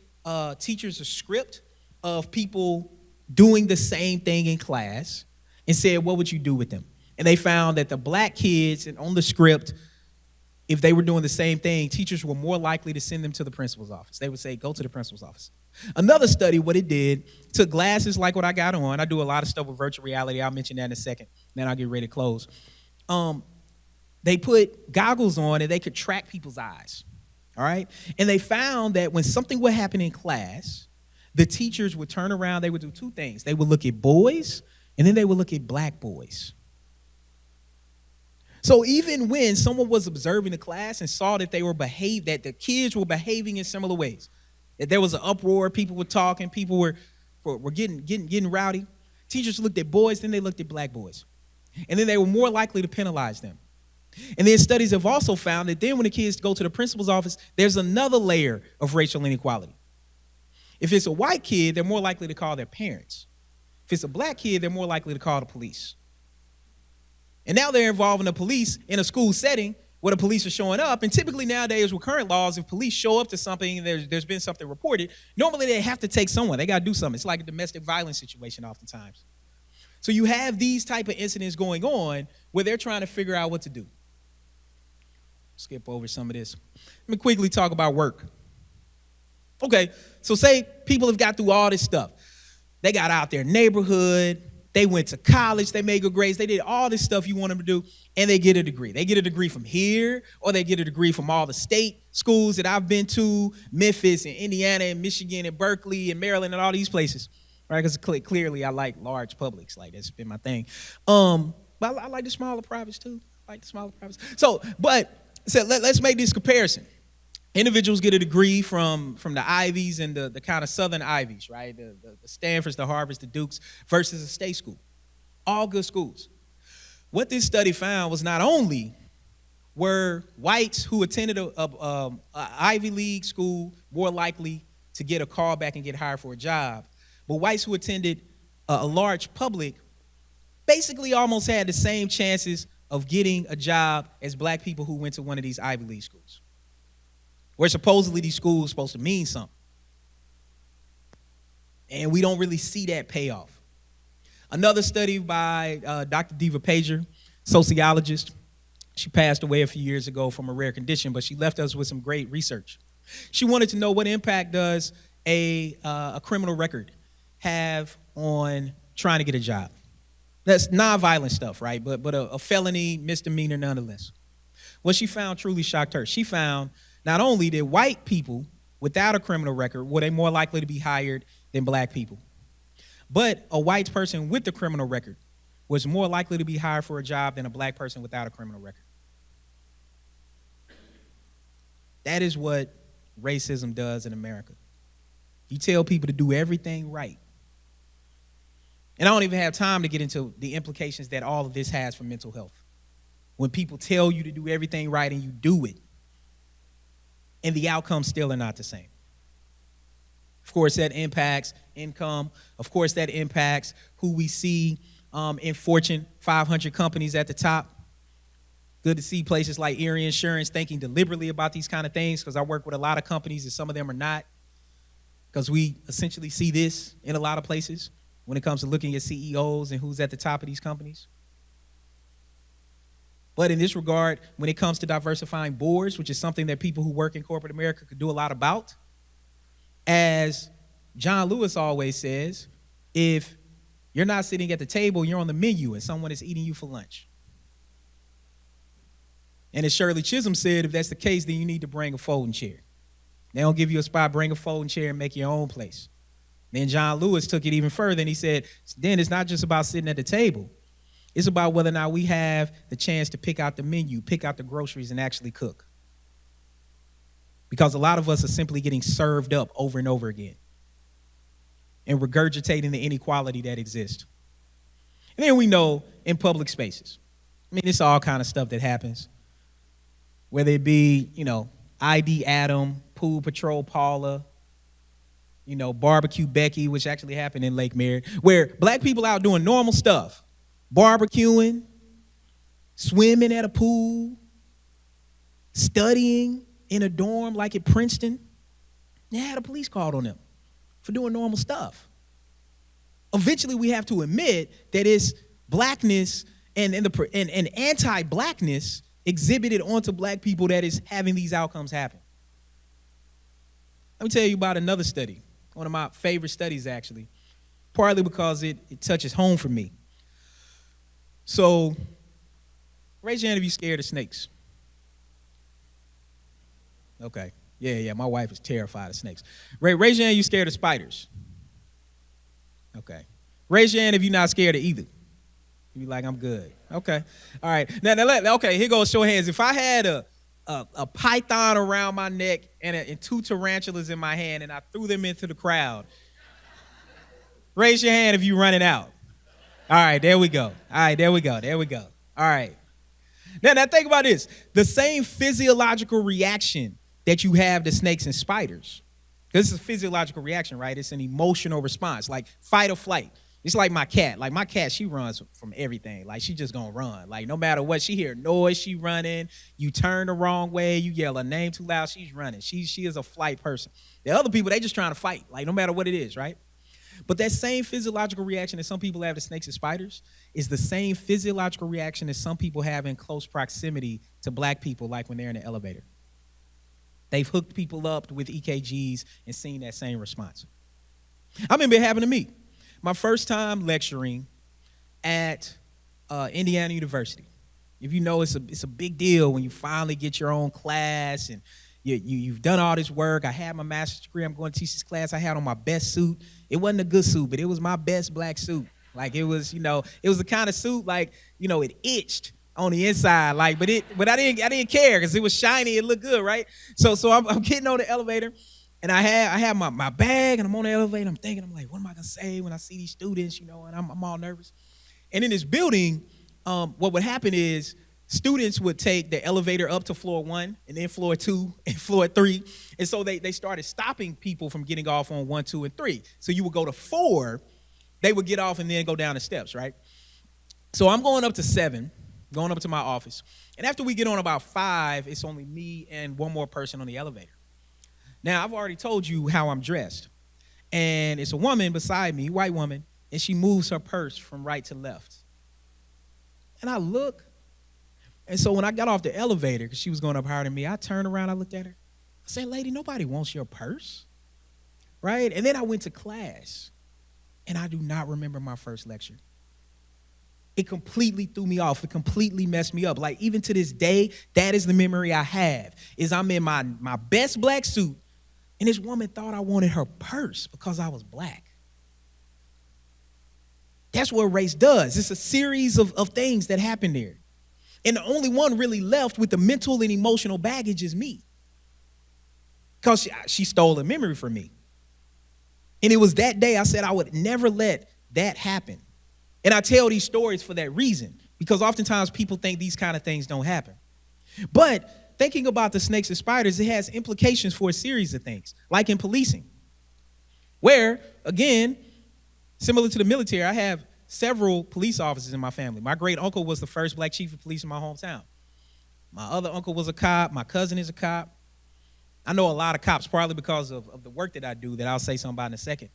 teachers a script of people doing the same thing in class and said, what would you do with them? And they found that the black kids, and on the script, if they were doing the same thing, teachers were more likely to send them to the principal's office. They would say, go to the principal's office. Another study, what it did, took glasses like what I got on. I do a lot of stuff with virtual reality. I'll mention that in a second. Then I'll get ready to close. They put goggles on and they could track people's eyes. All right? And they found that when something would happen in class, the teachers would turn around. They would do 2 things. They would look at boys, and then they would look at black boys. So even when someone was observing the class and saw that that the kids were behaving in similar ways, that there was an uproar, people were talking, people were getting rowdy, teachers looked at boys, then they looked at black boys. And then they were more likely to penalize them. And then studies have also found that then when the kids go to the principal's office, there's another layer of racial inequality. If it's a white kid, they're more likely to call their parents. If it's a black kid, they're more likely to call the police. And now they're involving the police in a school setting where the police are showing up. And typically nowadays with current laws, if police show up to something and there's been something reported, normally they have to take someone. They got to do something. It's like a domestic violence situation oftentimes. So you have these type of incidents going on where they're trying to figure out what to do. Skip over some of this. Let me quickly talk about work. Okay, so say people have got through all this stuff. They got out their neighborhood. They went to college, they made good grades, they did all this stuff you want them to do, and they get a degree. They get a degree from here, or they get a degree from all the state schools that I've been to, Memphis and Indiana and Michigan and Berkeley and Maryland and all these places, right? Because clearly I like large publics, like that's been my thing. But I like the smaller privates too. So let's make this comparison. Individuals get a degree from the Ivies and the kind of Southern Ivies, right? The Stanfords, the Harvards, the Dukes, versus a state school. All good schools. What this study found was not only were whites who attended a Ivy League school more likely to get a call back and get hired for a job, but whites who attended a large public basically almost had the same chances of getting a job as black people who went to one of these Ivy League schools, where supposedly these schools are supposed to mean something. And we don't really see that payoff. Another study by Dr. Diva Pager, sociologist. She passed away a few years ago from a rare condition, but she left us with some great research. She wanted to know what impact does a criminal record have on trying to get a job. That's nonviolent stuff, right? But a felony, misdemeanor nonetheless. What she found truly shocked her. She found not only that white people without a criminal record were they more likely to be hired than black people, but a white person with a criminal record was more likely to be hired for a job than a black person without a criminal record. That is what racism does in America. You tell people to do everything right. And I don't even have time to get into the implications that all of this has for mental health. When people tell you to do everything right and you do it, and the outcomes still are not the same. Of course, that impacts income. Of course, that impacts who we see in Fortune 500 companies at the top. Good to see places like Erie Insurance thinking deliberately about these kind of things, because I work with a lot of companies and some of them are not, because we essentially see this in a lot of places when it comes to looking at CEOs and who's at the top of these companies. But in this regard, when it comes to diversifying boards, which is something that people who work in corporate America could do a lot about, as John Lewis always says, if you're not sitting at the table, you're on the menu and someone is eating you for lunch. And as Shirley Chisholm said, if that's the case, then you need to bring a folding chair. They don't give you a spot, bring a folding chair and make your own place. Then John Lewis took it even further and he said, then it's not just about sitting at the table. It's about whether or not we have the chance to pick out the menu, pick out the groceries, and actually cook. Because a lot of us are simply getting served up over and over again and regurgitating the inequality that exists. And then we know in public spaces. I mean, it's all kind of stuff that happens. Whether it be, ID Adam, Pool Patrol Paula, Barbecue Becky, which actually happened in Lake Merritt, where black people out doing normal stuff, barbecuing, swimming at a pool, studying in a dorm like at Princeton, they had a police called on them for doing normal stuff. Eventually, we have to admit that it's blackness and anti-blackness exhibited onto black people that is having these outcomes happen. Let me tell you about another study, one of my favorite studies, actually, partly because it touches home for me. So, raise your hand if you're scared of snakes. Okay. Yeah, my wife is terrified of snakes. Raise your hand if you're scared of spiders. Okay. Raise your hand if you're not scared of either. You be like, I'm good. Okay. All right. Now here goes show of hands. If I had a python around my neck and two tarantulas in my hand and I threw them into the crowd, raise your hand if you're running out. All right, there we go. All right, there we go. All right. Now think about this. The same physiological reaction that you have to snakes and spiders, because it's a physiological reaction, right? It's an emotional response, like fight or flight. It's like my cat. Like my cat, she runs from everything. Like she just gonna run. Like no matter what, she hear noise, she running. You turn the wrong way, you yell her name too loud, she's running. She is a flight person. The other people, they just trying to fight, like no matter what it is, right? But that same physiological reaction that some people have to snakes and spiders is the same physiological reaction that some people have in close proximity to black people, like when they're in the elevator. They've hooked people up with EKGs and seen that same response. I remember it happened to me. My first time lecturing at Indiana University. If you know, it's a big deal when you finally get your own class and you've done all this work. I had my master's degree. I'm going to teach this class. I had on my best suit. It wasn't a good suit, but it was my best black suit. Like it was the kind of suit like, it itched on the inside. Like, but I didn't care because it was shiny. It looked good, right? So I'm getting on the elevator. And I have my bag, and I'm on the elevator. I'm thinking, what am I going to say when I see these students, and I'm all nervous. And in this building, what would happen is students would take the elevator up to floor 1, and then floor 2, and floor 3. And so they started stopping people from getting off on 1, 2, and 3. So you would go to 4, they would get off and then go down the steps, right? So I'm going up to 7, going up to my office. And after we get on about 5, it's only me and one more person on the elevator. Now, I've already told you how I'm dressed. And it's a woman beside me, white woman, and she moves her purse from right to left. And I look, and so when I got off the elevator, because she was going up higher than me, I turned around, I looked at her. I said, lady, nobody wants your purse, right? And then I went to class, and I do not remember my first lecture. It completely threw me off. It completely messed me up. Like, even to this day, that is the memory I have, is I'm in my best black suit, and this woman thought I wanted her purse because I was black. That's what race does. It's a series of things that happen there. And the only one really left with the mental and emotional baggage is me. Because she stole a memory from me. And it was that day I said I would never let that happen. And I tell these stories for that reason, because oftentimes people think these kind of things don't happen. But thinking about the snakes and spiders, it has implications for a series of things, like in policing, where, again, similar to the military, I have several police officers in my family. My great uncle was the first black chief of police in my hometown. My other uncle was a cop. My cousin is a cop. I know a lot of cops, partly because of the work that I do that I'll say something about in a second.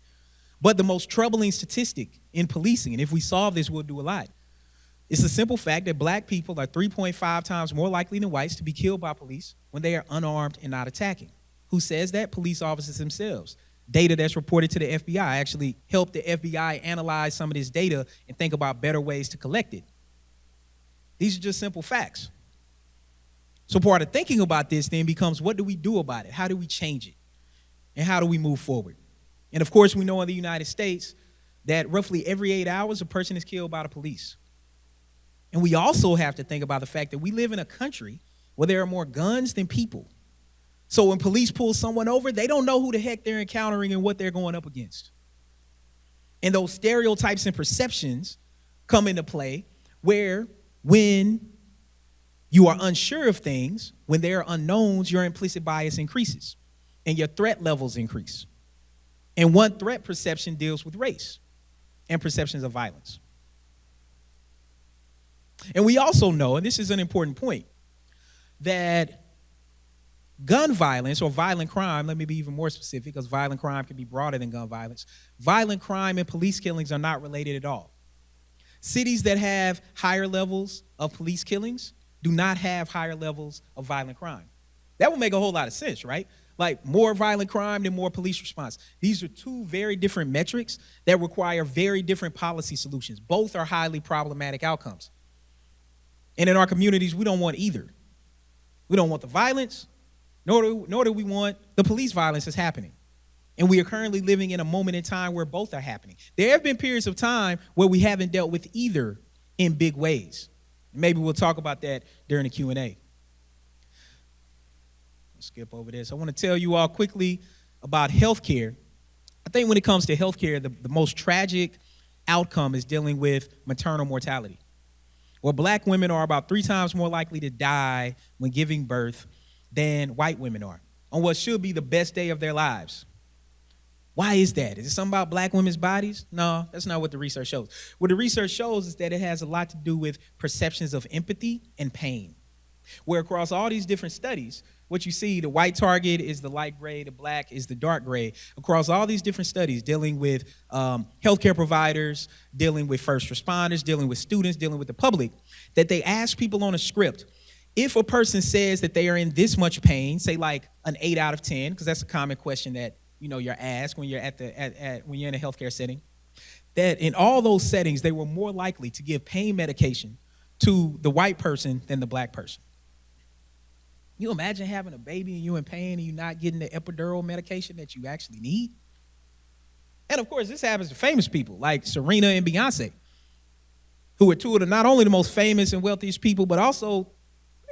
But the most troubling statistic in policing, and if we solve this, we'll do a lot, It's the simple fact that black people are 3.5 times more likely than whites to be killed by police when they are unarmed and not attacking. Who says that? Police officers themselves. Data that's reported to the FBI actually helped the FBI analyze some of this data and think about better ways to collect it. These are just simple facts. So part of thinking about this then becomes, what do we do about it? How do we change it? And how do we move forward? And of course, we know in the United States that roughly every 8 hours, a person is killed by the police. And we also have to think about the fact that we live in a country where there are more guns than people. So when police pull someone over, they don't know who the heck they're encountering and what they're going up against. And those stereotypes and perceptions come into play where when you are unsure of things, when there are unknowns, your implicit bias increases and your threat levels increase. And one threat perception deals with race and perceptions of violence. And we also know, and this is an important point, that gun violence or violent crime, let me be even more specific because violent crime can be broader than gun violence. Violent crime and police killings are not related at all. Cities that have higher levels of police killings do not have higher levels of violent crime. That would make a whole lot of sense, right? Like more violent crime than more police response. These are two very different metrics that require very different policy solutions. Both are highly problematic outcomes. And in our communities, we don't want either. We don't want the violence, nor do we want the police violence that's happening. And we are currently living in a moment in time where both are happening. There have been periods of time where we haven't dealt with either in big ways. Maybe we'll talk about that during the Q&A. I'll skip over this. I want to tell you all quickly about healthcare. I think when it comes to healthcare, the most tragic outcome is dealing with maternal mortality, where black women are about 3 times more likely to die when giving birth than white women are on what should be the best day of their lives. Why is that? Is it something about black women's bodies? No, that's not what the research shows. What the research shows is that it has a lot to do with perceptions of empathy and pain, where across all these different studies, what you see, the white target is the light gray, the black is the dark gray. Across all these different studies dealing with healthcare providers, dealing with first responders, dealing with students, dealing with the public, that they ask people on a script, if a person says that they are in this much pain, say like an 8 out of 10, because that's a common question that you're asked when you're when you're in a healthcare setting, that in all those settings they were more likely to give pain medication to the white person than the black person. You imagine having a baby and you're in pain and you're not getting the epidural medication that you actually need? And of course, this happens to famous people like Serena and Beyonce, who are two of not only the most famous and wealthiest people, but also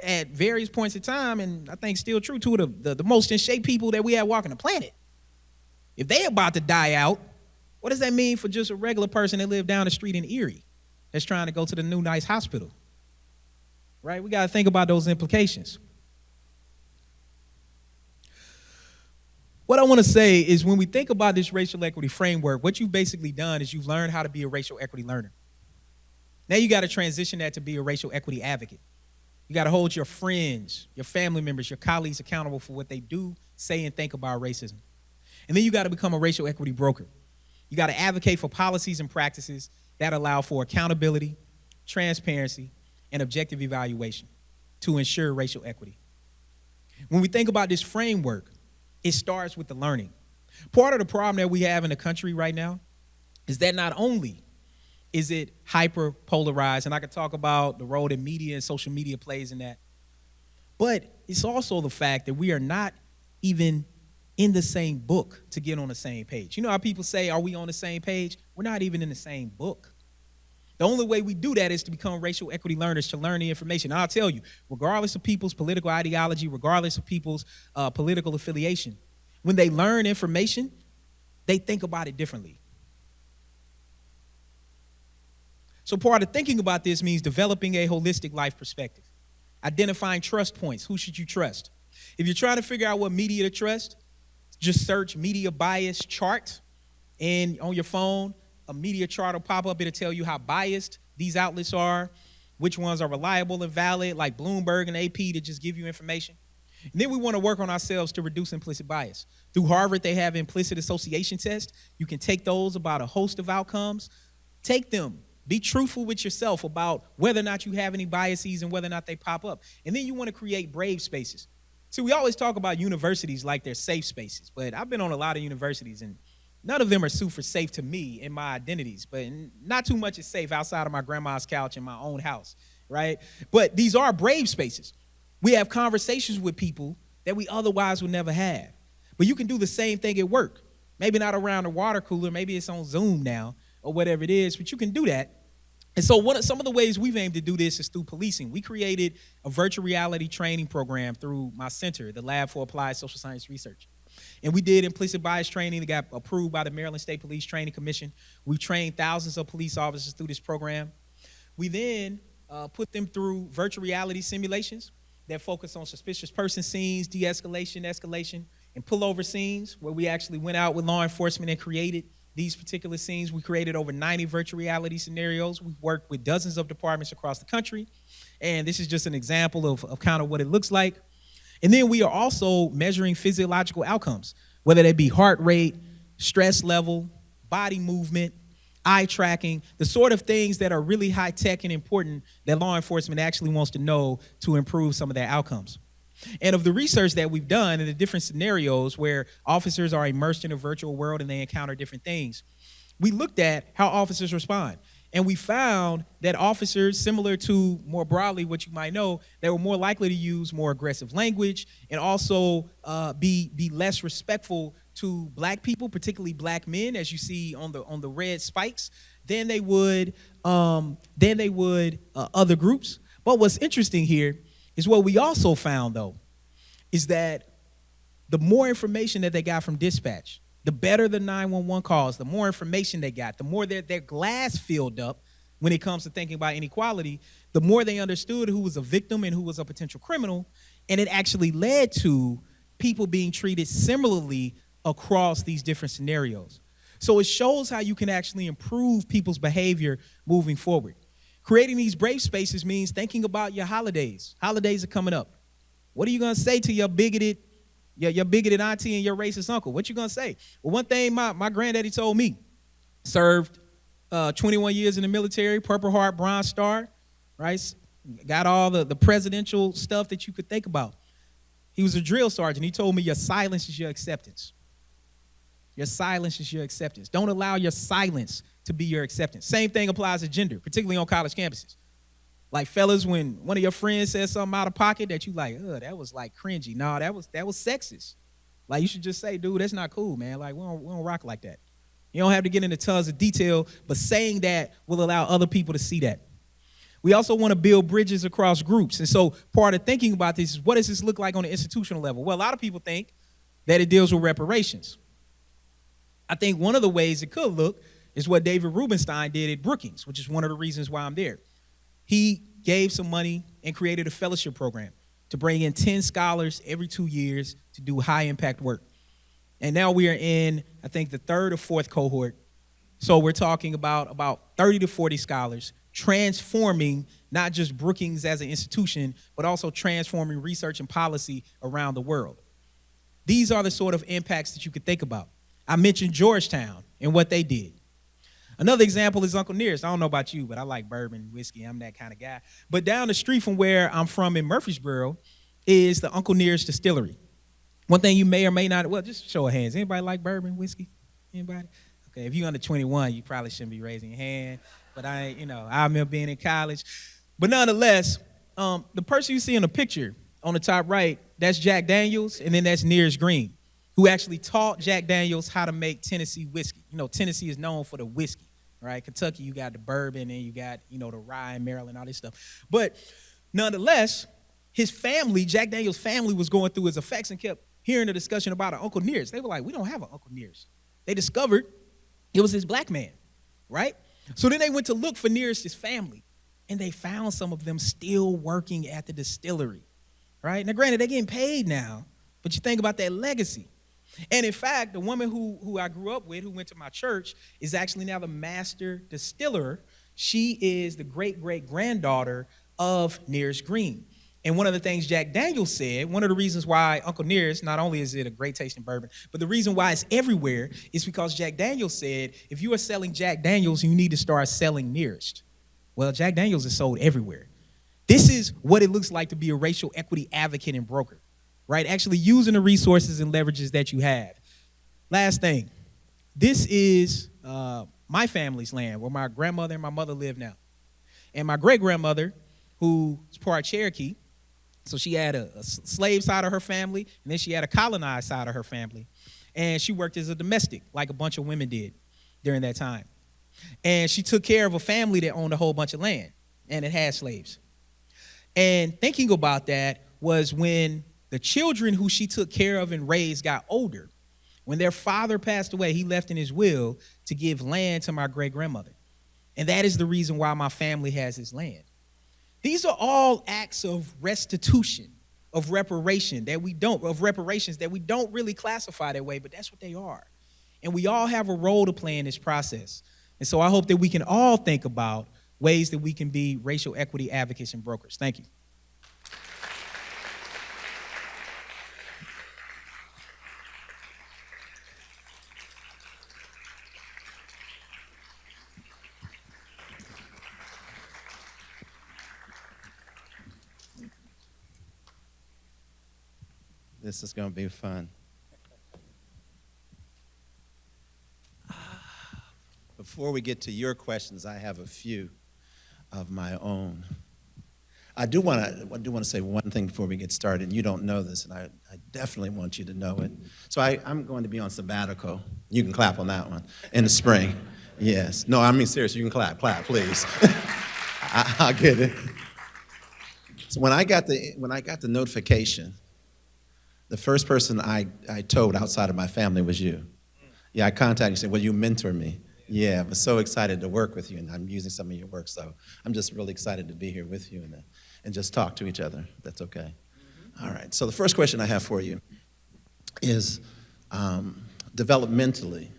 at various points in time, and I think still true, two of the most in shape people that we have walking the planet. If they about to die out, what does that mean for just a regular person that live down the street in Erie that's trying to go to the new nice hospital? Right? We got to think about those implications. What I want to say is when we think about this racial equity framework, what you've basically done is you've learned how to be a racial equity learner. Now you got to transition that to be a racial equity advocate. You got to hold your friends, your family members, your colleagues accountable for what they do, say, and think about racism. And then you got to become a racial equity broker. You got to advocate for policies and practices that allow for accountability, transparency, and objective evaluation to ensure racial equity. When we think about this framework, it starts with the learning. Part of the problem that we have in the country right now is that not only is it hyper polarized, and I could talk about the role that media and social media plays in that, but it's also the fact that we are not even in the same book to get on the same page. You know how people say, are we on the same page? We're not even in the same book. The only way we do that is to become racial equity learners, to learn the information. And I'll tell you, regardless of people's political ideology, regardless of people's political affiliation, when they learn information, they think about it differently. So part of thinking about this means developing a holistic life perspective, identifying trust points. Who should you trust? If you're trying to figure out what media to trust, just search media bias chart, and on your phone, a media chart will pop up. It'll tell you how biased these outlets are, which ones are reliable and valid, like Bloomberg and AP, to just give you information. And then we want to work on ourselves to reduce implicit bias. Through Harvard, they have implicit association tests. You can take those about a host of outcomes, take them, Be truthful with yourself about whether or not you have any biases and whether or not they pop up. And then you want to create brave spaces. See, we always talk about universities like they're safe spaces, but I've been on a lot of universities, and none of them are super safe to me in my identities, but not too much is safe outside of my grandma's couch in my own house, right? But these are brave spaces. We have conversations with people that we otherwise would never have. But you can do the same thing at work. Maybe not around a water cooler, maybe it's on Zoom now or whatever it is, but you can do that. And so some of the ways we've aimed to do this is through policing. We created a virtual reality training program through my center, the Lab for Applied Social Science Research. And we did implicit bias training that got approved by the Maryland State Police Training Commission. We trained thousands of police officers through this program. We then put them through virtual reality simulations that focus on suspicious person scenes, de-escalation, escalation, and pullover scenes, where we actually went out with law enforcement and created these particular scenes. We created over 90 virtual reality scenarios. We've worked with dozens of departments across the country. And this is just an example of kind of what it looks like. And then we are also measuring physiological outcomes, whether they be heart rate, stress level, body movement, eye tracking, the sort of things that are really high tech and important that law enforcement actually wants to know to improve some of their outcomes. And of the research that we've done in the different scenarios where officers are immersed in a virtual world and they encounter different things, we looked at how officers respond. And we found that officers, similar to more broadly what you might know, they were more likely to use more aggressive language and also be less respectful to black people, particularly black men, as you see on the red spikes, than they would other groups. But what's interesting here is what we also found, though, is that the more information that they got from dispatch, the better the 911 calls, the more information they got, the more their glass filled up when it comes to thinking about inequality, the more they understood who was a victim and who was a potential criminal, and it actually led to people being treated similarly across these different scenarios. So it shows how you can actually improve people's behavior moving forward. Creating these brave spaces means thinking about your holidays. Holidays are coming up. What are you going to say to your bigoted auntie and your racist uncle? What you going to say? Well, one thing my granddaddy told me, served 21 years in the military, Purple Heart, Bronze Star, right? Got all the presidential stuff that you could think about. He was a drill sergeant. He told me your silence is your acceptance. Your silence is your acceptance. Don't allow your silence to be your acceptance. Same thing applies to gender, particularly on college campuses. Like, fellas, when one of your friends says something out of pocket that you like, that was like cringy. No, that was sexist. Like, you should just say, dude, that's not cool, man. Like, we don't rock like that. You don't have to get into tons of detail, but saying that will allow other people to see that. We also want to build bridges across groups. And so part of thinking about this is, what does this look like on the institutional level? Well, a lot of people think that it deals with reparations. I think one of the ways it could look is what David Rubenstein did at Brookings, which is one of the reasons why I'm there. He gave some money and created a fellowship program to bring in 10 scholars every 2 years to do high impact work. And now we are in, I think, the third or fourth cohort. So we're talking about 30 to 40 scholars transforming not just Brookings as an institution, but also transforming research and policy around the world. These are the sort of impacts that you could think about. I mentioned Georgetown and what they did. Another example is Uncle Nearest. I don't know about you, but I like bourbon, whiskey. I'm that kind of guy. But down the street from where I'm from in Murfreesboro is the Uncle Nearest Distillery. One thing you may or may not, well, just show of hands. Anybody like bourbon, whiskey? Anybody? Okay, if you're under 21, you probably shouldn't be raising your hand. But I remember being in college. But nonetheless, the person you see in the picture on the top right, that's Jack Daniels, and then that's Nearest Green, who actually taught Jack Daniels how to make Tennessee whiskey. You know, Tennessee is known for the whiskey, right? Kentucky, you got the bourbon, and you got, the rye in Maryland, all this stuff. But nonetheless, his family, Jack Daniels' family, was going through his effects and kept hearing the discussion about an Uncle Nearest. They were like, we don't have an Uncle Nearest. They discovered it was this black man, right? So then they went to look for Nearest's family, and they found some of them still working at the distillery, right? Now, granted, they're getting paid now, but you think about that legacy. And in fact, the woman who I grew up with, who went to my church, is actually now the master distiller. She is the great-great-granddaughter of Nearest Green. And one of the things Jack Daniels said, one of the reasons why Uncle Nearest, not only is it a great tasting bourbon, but the reason why it's everywhere is because Jack Daniels said, if you are selling Jack Daniels, you need to start selling Nearest. Well, Jack Daniels is sold everywhere. This is what it looks like to be a racial equity advocate and broker, right? Actually using the resources and leverages that you have. Last thing, this is my family's land where my grandmother and my mother live now. And my great-grandmother, who was part Cherokee, so she had a slave side of her family, and then she had a colonized side of her family. And she worked as a domestic, like a bunch of women did during that time. And she took care of a family that owned a whole bunch of land, and it had slaves. And thinking about that was when the children who she took care of and raised got older. When their father passed away, he left in his will to give land to my great-grandmother. And that is the reason why my family has this land. These are all acts of restitution, of reparations that we don't really classify that way, but that's what they are. And we all have a role to play in this process. And so I hope that we can all think about ways that we can be racial equity advocates and brokers. Thank you. This is going to be fun. Before we get to your questions, I have a few of my own. I do want to say one thing before we get started. You don't know this, and I definitely want you to know it. So I'm going to be on sabbatical. You can clap on that one. In the spring. Yes. No, I mean seriously, you can clap, please. I'll get it. So when I got the notification, the first person I told outside of my family was you. Yeah, I contacted you and said, will you mentor me? Yeah, I was so excited to work with you, and I'm using some of your work, so I'm just really excited to be here with you and just talk to each other. That's okay. Mm-hmm. All right, so the first question I have for you is developmentally,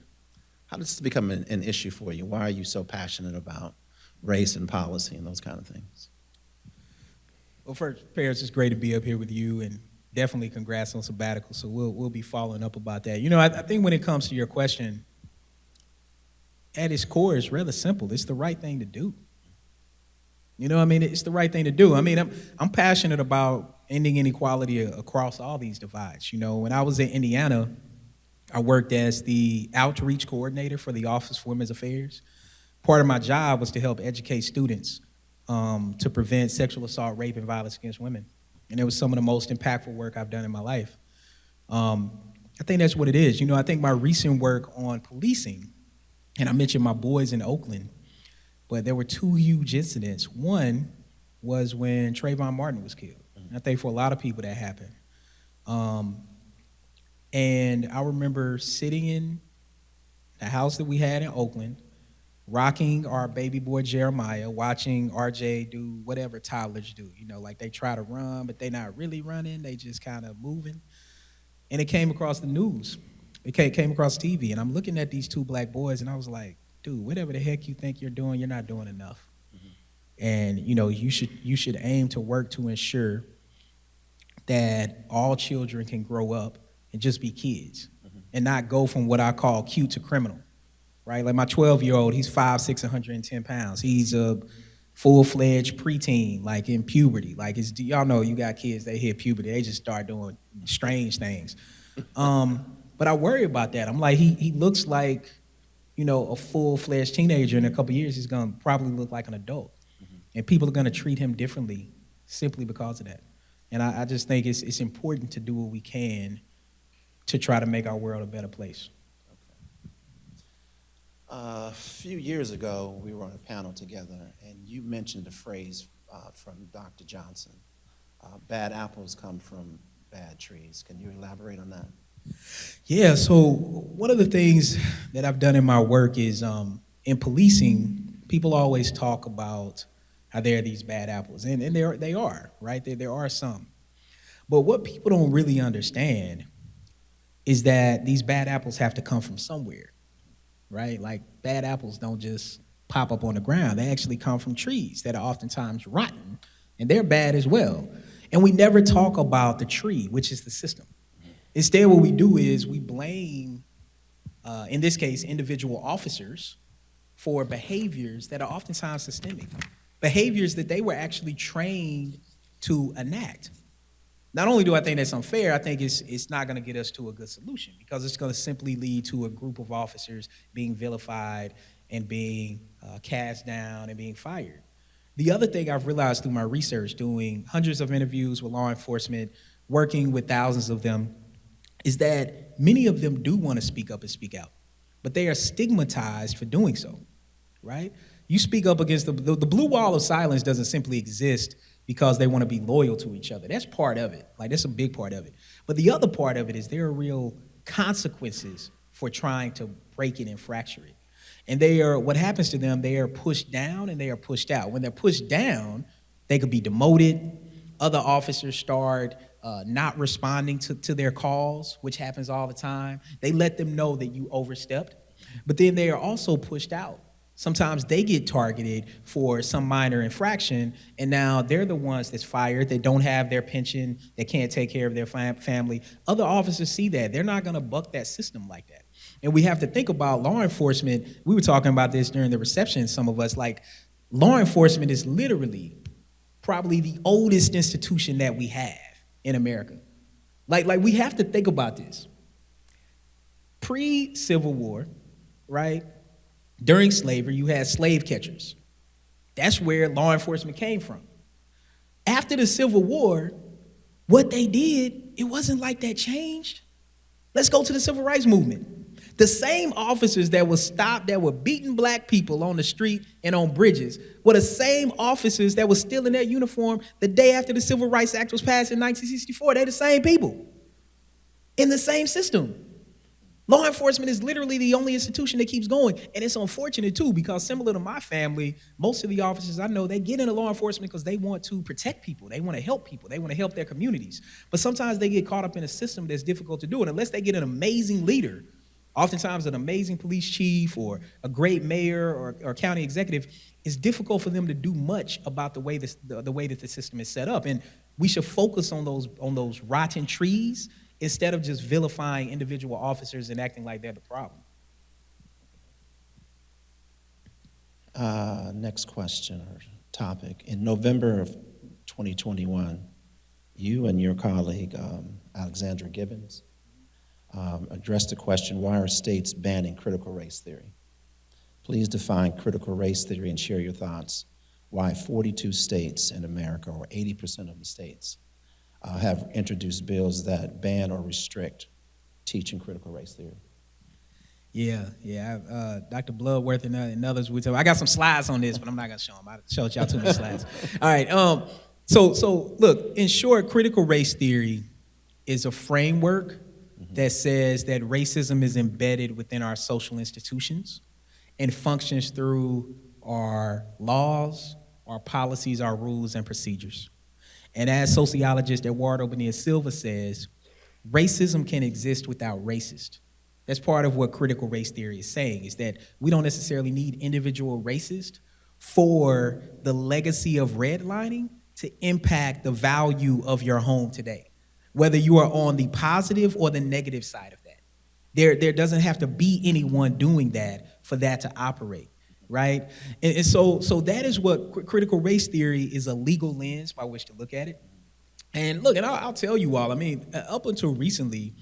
how does this become an issue for you? Why are you so passionate about race and policy and those kind of things? Well, first, Paris, it's great to be up here with you, and definitely congrats on sabbatical, so we'll be following up about that. You know, I think when it comes to your question, at its core, it's rather simple. It's the right thing to do. You know what I mean? It's the right thing to do. I mean, I'm passionate about ending inequality across all these divides. You know, when I was in Indiana, I worked as the outreach coordinator for the Office for Women's Affairs. Part of my job was to help educate students to prevent sexual assault, rape, and violence against women. And it was some of the most impactful work I've done in my life. I think that's what it is. You know, I think my recent work on policing, and I mentioned my boys in Oakland, but there were two huge incidents. One was when Trayvon Martin was killed. I think for a lot of people that happened. And I remember sitting in the house that we had in Oakland, rocking our baby boy Jeremiah, watching RJ do whatever toddlers do. You know, like they try to run, but they're not really running. They just kind of moving. And it came across the news. It came across TV, and I'm looking at these two black boys, and I was like, dude, whatever the heck you think you're doing, you're not doing enough. Mm-hmm. And, you know, you should aim to work to ensure that all children can grow up and just be kids, mm-hmm. and not go from what I call cute to criminal, right? Like my 12-year-old, he's 5'6", 110 pounds. He's a full-fledged preteen, like in puberty. Like, y'all know you got kids, they hit puberty, they just start doing strange things. But I worry about that. I'm like, he looks like, you know, a full-fledged teenager. In a couple of years, he's going to probably look like an adult. Mm-hmm. And people are going to treat him differently simply because of that. And I just think it's important to do what we can to try to make our world a better place. Okay. A few years ago, we were on a panel together, and you mentioned a phrase from Dr. Johnson. Bad apples come from bad trees. Can you elaborate on that? Yeah, so one of the things that I've done in my work is in policing, people always talk about how there are these bad apples, and they are, right? There are some. But what people don't really understand is that these bad apples have to come from somewhere, right? Like bad apples don't just pop up on the ground. They actually come from trees that are oftentimes rotten, and they're bad as well. And we never talk about the tree, which is the system. Instead, what we do is we blame, in this case, individual officers for behaviors that are oftentimes systemic, behaviors that they were actually trained to enact. Not only do I think that's unfair, I think it's not going to get us to a good solution, because it's going to simply lead to a group of officers being vilified and being cast down and being fired. The other thing I've realized through my research, doing hundreds of interviews with law enforcement, working with thousands of them, is that many of them do want to speak up and speak out, but they are stigmatized for doing so, right? You speak up against the blue wall of silence doesn't simply exist because they want to be loyal to each other. That's part of it. Like, that's a big part of it. But the other part of it is there are real consequences for trying to break it and fracture it. And they are, what happens to them, they are pushed down and they are pushed out. When they're pushed down, they could be demoted. Other officers start not responding to their calls, which happens all the time. They let them know that you overstepped. But then they are also pushed out. Sometimes they get targeted for some minor infraction, and now they're the ones that's fired. They don't have their pension. They can't take care of their family. Other officers see that. They're not going to buck that system like that. And we have to think about law enforcement. We were talking about this during the reception, some of us. Like, law enforcement is literally probably the oldest institution that we have in America. Like we have to think about this. Pre-Civil War, right? During slavery, you had slave catchers. That's where law enforcement came from. After the Civil War, what they did, it wasn't like that changed. Let's go to the Civil Rights Movement. The same officers that were stopped, that were beating black people on the street and on bridges, were the same officers that were still in their uniform the day after the Civil Rights Act was passed in 1964. They're the same people in the same system. Law enforcement is literally the only institution that keeps going. And it's unfortunate, too, because similar to my family, most of the officers I know, they get into law enforcement because they want to protect people. They want to help people. They want to help their communities. But sometimes they get caught up in a system that's difficult to do it. Unless they get an amazing leader, oftentimes an amazing police chief or a great mayor or county executive, it's difficult for them to do much about the way that the system is set up. And we should focus on those rotten trees instead of just vilifying individual officers and acting like they're the problem. Next question or topic. In November of 2021, you and your colleague, Alexandra Gibbons, addressed the question, why are states banning critical race theory? Please define critical race theory and share your thoughts. Why 42 states in America, or 80% of the states, have introduced bills that ban or restrict teaching critical race theory. Yeah. Dr. Bloodworth and others, I got some slides on this, but I'm not going to show them. I showed y'all too many slides. All right. So look, in short, critical race theory is a framework that says that racism is embedded within our social institutions and functions through our laws, our policies, our rules, and procedures. And as sociologist Eduardo Bonilla-Silva says, racism can exist without racist. That's part of what critical race theory is saying, is that we don't necessarily need individual racists for the legacy of redlining to impact the value of your home today, whether you are on the positive or the negative side of that. There doesn't have to be anyone doing that for that to operate. Right? And so that is what critical race theory is, a legal lens by which to look at it. And look, and I'll tell you all, I mean, up until recently,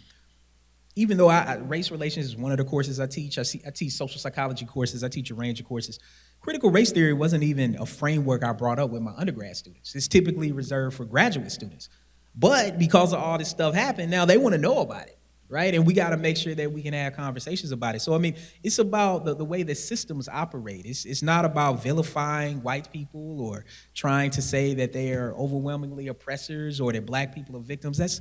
even though race relations is one of the courses I teach, I teach social psychology courses, I teach a range of courses. Critical race theory wasn't even a framework I brought up with my undergrad students. It's typically reserved for graduate students. But because of all this stuff happened, now they want to know about it. Right? And we got to make sure that we can have conversations about it. So, I mean, it's about the way the systems operate. It's not about vilifying white people or trying to say that they are overwhelmingly oppressors or that black people are victims.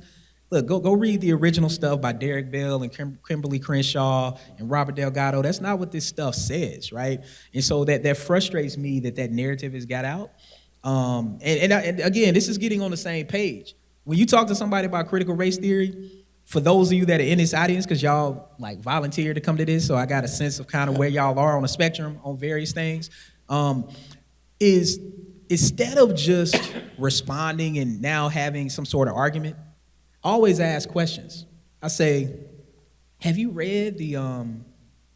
Look, go read the original stuff by Derek Bell and Kimberly Crenshaw and Robert Delgado. That's not what this stuff says, right? And so that frustrates me that narrative has got out. And again, this is getting on the same page. When you talk to somebody about critical race theory, for those of you that are in this audience, because y'all like volunteered to come to this, so I got a sense of kind of where y'all are on the spectrum on various things, is instead of just responding and now having some sort of argument, I always ask questions. I say, have you read the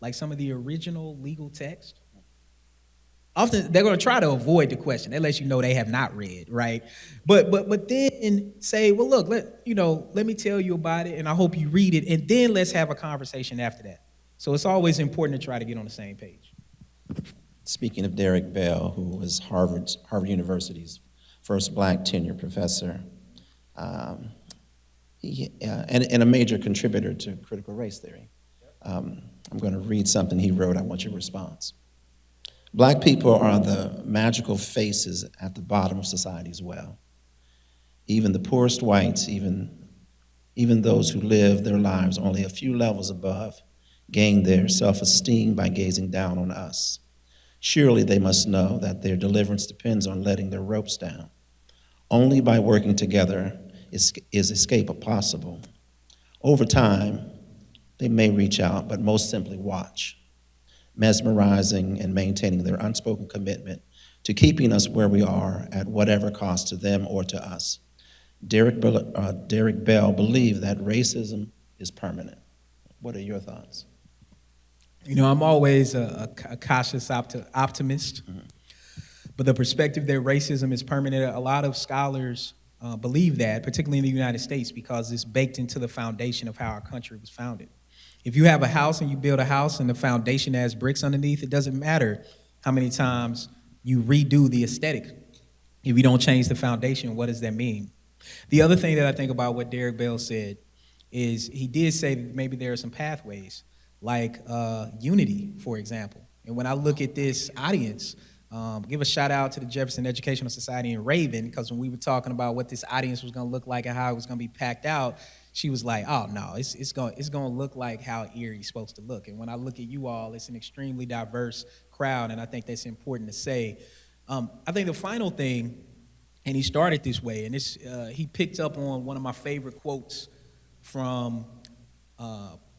like some of the original legal text? Often they're going to try to avoid the question. That lets you know they have not read, right? But then say, well, look, let me tell you about it, and I hope you read it, and then let's have a conversation after that. So it's always important to try to get on the same page. Speaking of Derek Bell, who was Harvard University's first black tenured professor, and a major contributor to critical race theory. I'm going to read something he wrote. I want your response. Black people are the magical faces at the bottom of society's well. Even the poorest whites, even those who live their lives only a few levels above, gain their self-esteem by gazing down on us. Surely they must know that their deliverance depends on letting their ropes down. Only by working together is escape possible. Over time, they may reach out, but most simply watch, mesmerizing and maintaining their unspoken commitment to keeping us where we are at whatever cost to them or to us. Derek Bell believed that racism is permanent. What are your thoughts? I'm always a cautious optimist, but the perspective that racism is permanent, a lot of scholars believe that, particularly in the United States, because it's baked into the foundation of how our country was founded. If you have a house and you build a house and the foundation has bricks underneath, it doesn't matter how many times you redo the aesthetic. If you don't change the foundation, what does that mean? The other thing that I think about what Derek Bell said is he did say that maybe there are some pathways, like unity, for example. And when I look at this audience, give a shout out to the Jefferson Educational Society in Raven, because when we were talking about what this audience was going to look like and how it was going to be packed out, she was like, oh no, it's going to look like how Erie's supposed to look. And when I look at you all, it's an extremely diverse crowd, and I think that's important to say. I think the final thing, and he started this way, and he picked up on one of my favorite quotes from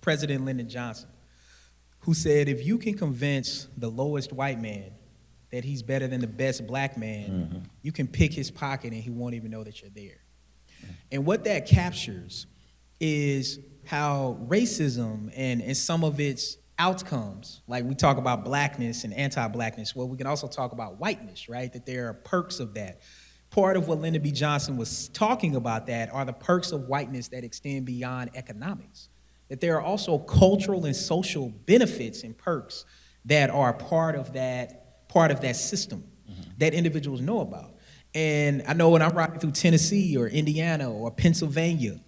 President Lyndon Johnson, who said, if you can convince the lowest white man that he's better than the best black man, you can pick his pocket and he won't even know that you're there. And what that captures is how racism and some of its outcomes, like we talk about blackness and anti-blackness, well, we can also talk about whiteness, right? That there are perks of that. Part of what Lyndon B. Johnson was talking about that are the perks of whiteness that extend beyond economics. That there are also cultural and social benefits and perks that are part of that system that individuals know about. And I know when I'm riding through Tennessee or Indiana or Pennsylvania,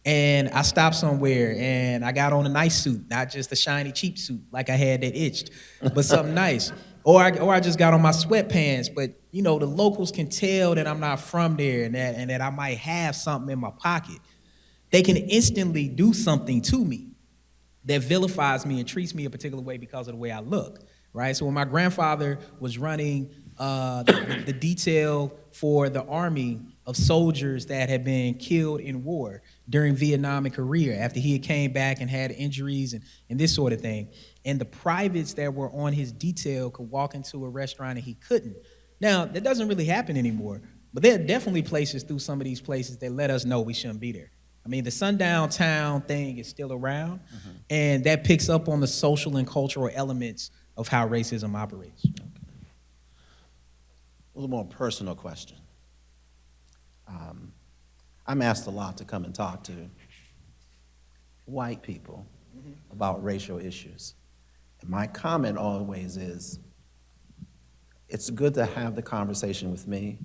and I stopped somewhere and I got on a nice suit, not just a shiny cheap suit like I had that itched, but something nice. Or I just got on my sweatpants, but the locals can tell that I'm not from there and that I might have something in my pocket. They can instantly do something to me that vilifies me and treats me a particular way because of the way I look, right? So when my grandfather was running the detail for the army of soldiers that had been killed in war during Vietnam and Korea, after he had came back and had injuries and this sort of thing, and the privates that were on his detail could walk into a restaurant and he couldn't. Now, that doesn't really happen anymore, but there are definitely places through some of these places that let us know we shouldn't be there. I mean, the sundown town thing is still around, and that picks up on the social and cultural elements of how racism operates. Okay. A little more personal question. I'm asked a lot to come and talk to white people about racial issues. And my comment always is, it's good to have the conversation with me,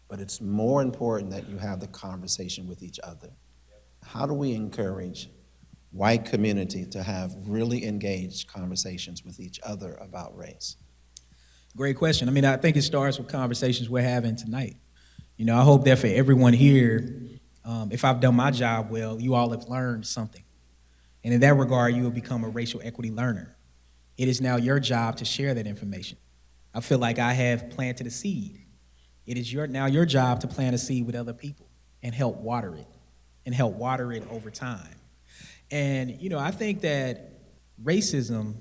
but it's more important that you have the conversation with each other. How do we encourage white community to have really engaged conversations with each other about race? Great question. I mean, I think it starts with conversations we're having tonight. I hope that for everyone here, if I've done my job well, you all have learned something. And in that regard, you will become a racial equity learner. It is now your job to share that information. I feel like I have planted a seed. It is now your job to plant a seed with other people and help water it over time. And, I think that racism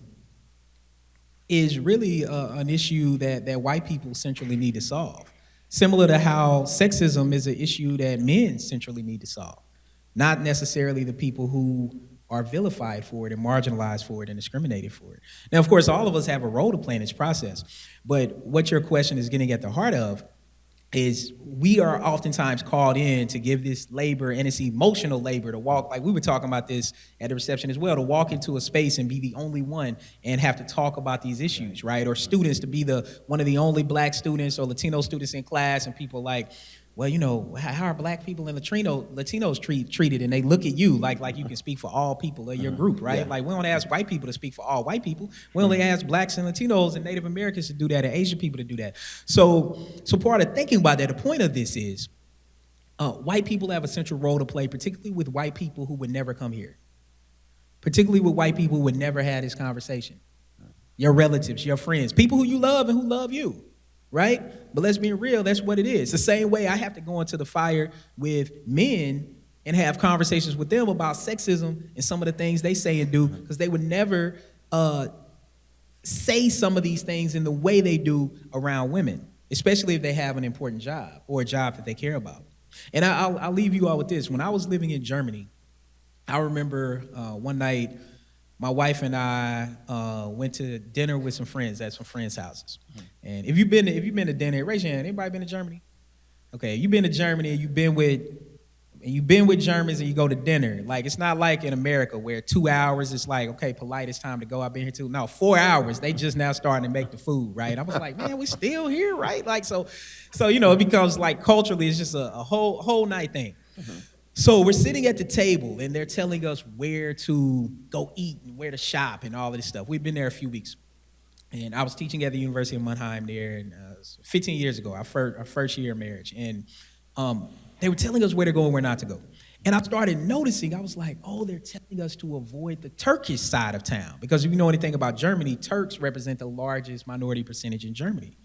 is really an issue that white people centrally need to solve. Similar to how sexism is an issue that men centrally need to solve, not necessarily the people who are vilified for it and marginalized for it and discriminated for it. Now, of course, all of us have a role to play in this process, but what your question is getting at the heart of is we are oftentimes called in to give this labor, and it's emotional labor to walk, like we were talking about this at the reception as well, to walk into a space and be the only one and have to talk about these issues, right? Or students to be one of the only black students or Latino students in class, and people like, well, you know, how are black people and Latinos treated? And they look at you like you can speak for all people of your group, right? Yeah. Like we don't ask white people to speak for all white people. We only ask blacks and Latinos and Native Americans to do that, and Asian people to do that. So part of thinking about that, the point of this is white people have a central role to play, particularly with white people who would never come here, particularly with white people who would never have this conversation. Your relatives, your friends, people who you love and who love you. Right? But let's be real, that's what it is. The same way I have to go into the fire with men and have conversations with them about sexism and some of the things they say and do, because they would never say some of these things in the way they do around women, especially if they have an important job or a job that they care about. And I'll leave you all with this. When I was living in Germany, I remember one night, my wife and I went to dinner with some friends at some friends' houses. And if you've been to dinner, raise your hand. Anybody been to Germany? Okay, you've been to Germany and you've been with Germans and you go to dinner. Like, it's not like in America where 2 hours it's like, okay, polite, it's time to go. I've been here too. No, 4 hours. They just now starting to make the food, right? I was like, man, we still here, right? Like, so you know, it becomes like culturally, it's just a whole night thing. So we're sitting at the table and they're telling us where to go eat and where to shop and all of this stuff. We've been there a few weeks. And I was teaching at the University of Mannheim there, and 15 years ago, our first year of marriage. And they were telling us where to go and where not to go. And I started noticing, I was like, oh, they're telling us to avoid the Turkish side of town. Because if you know anything about Germany, Turks represent the largest minority percentage in Germany.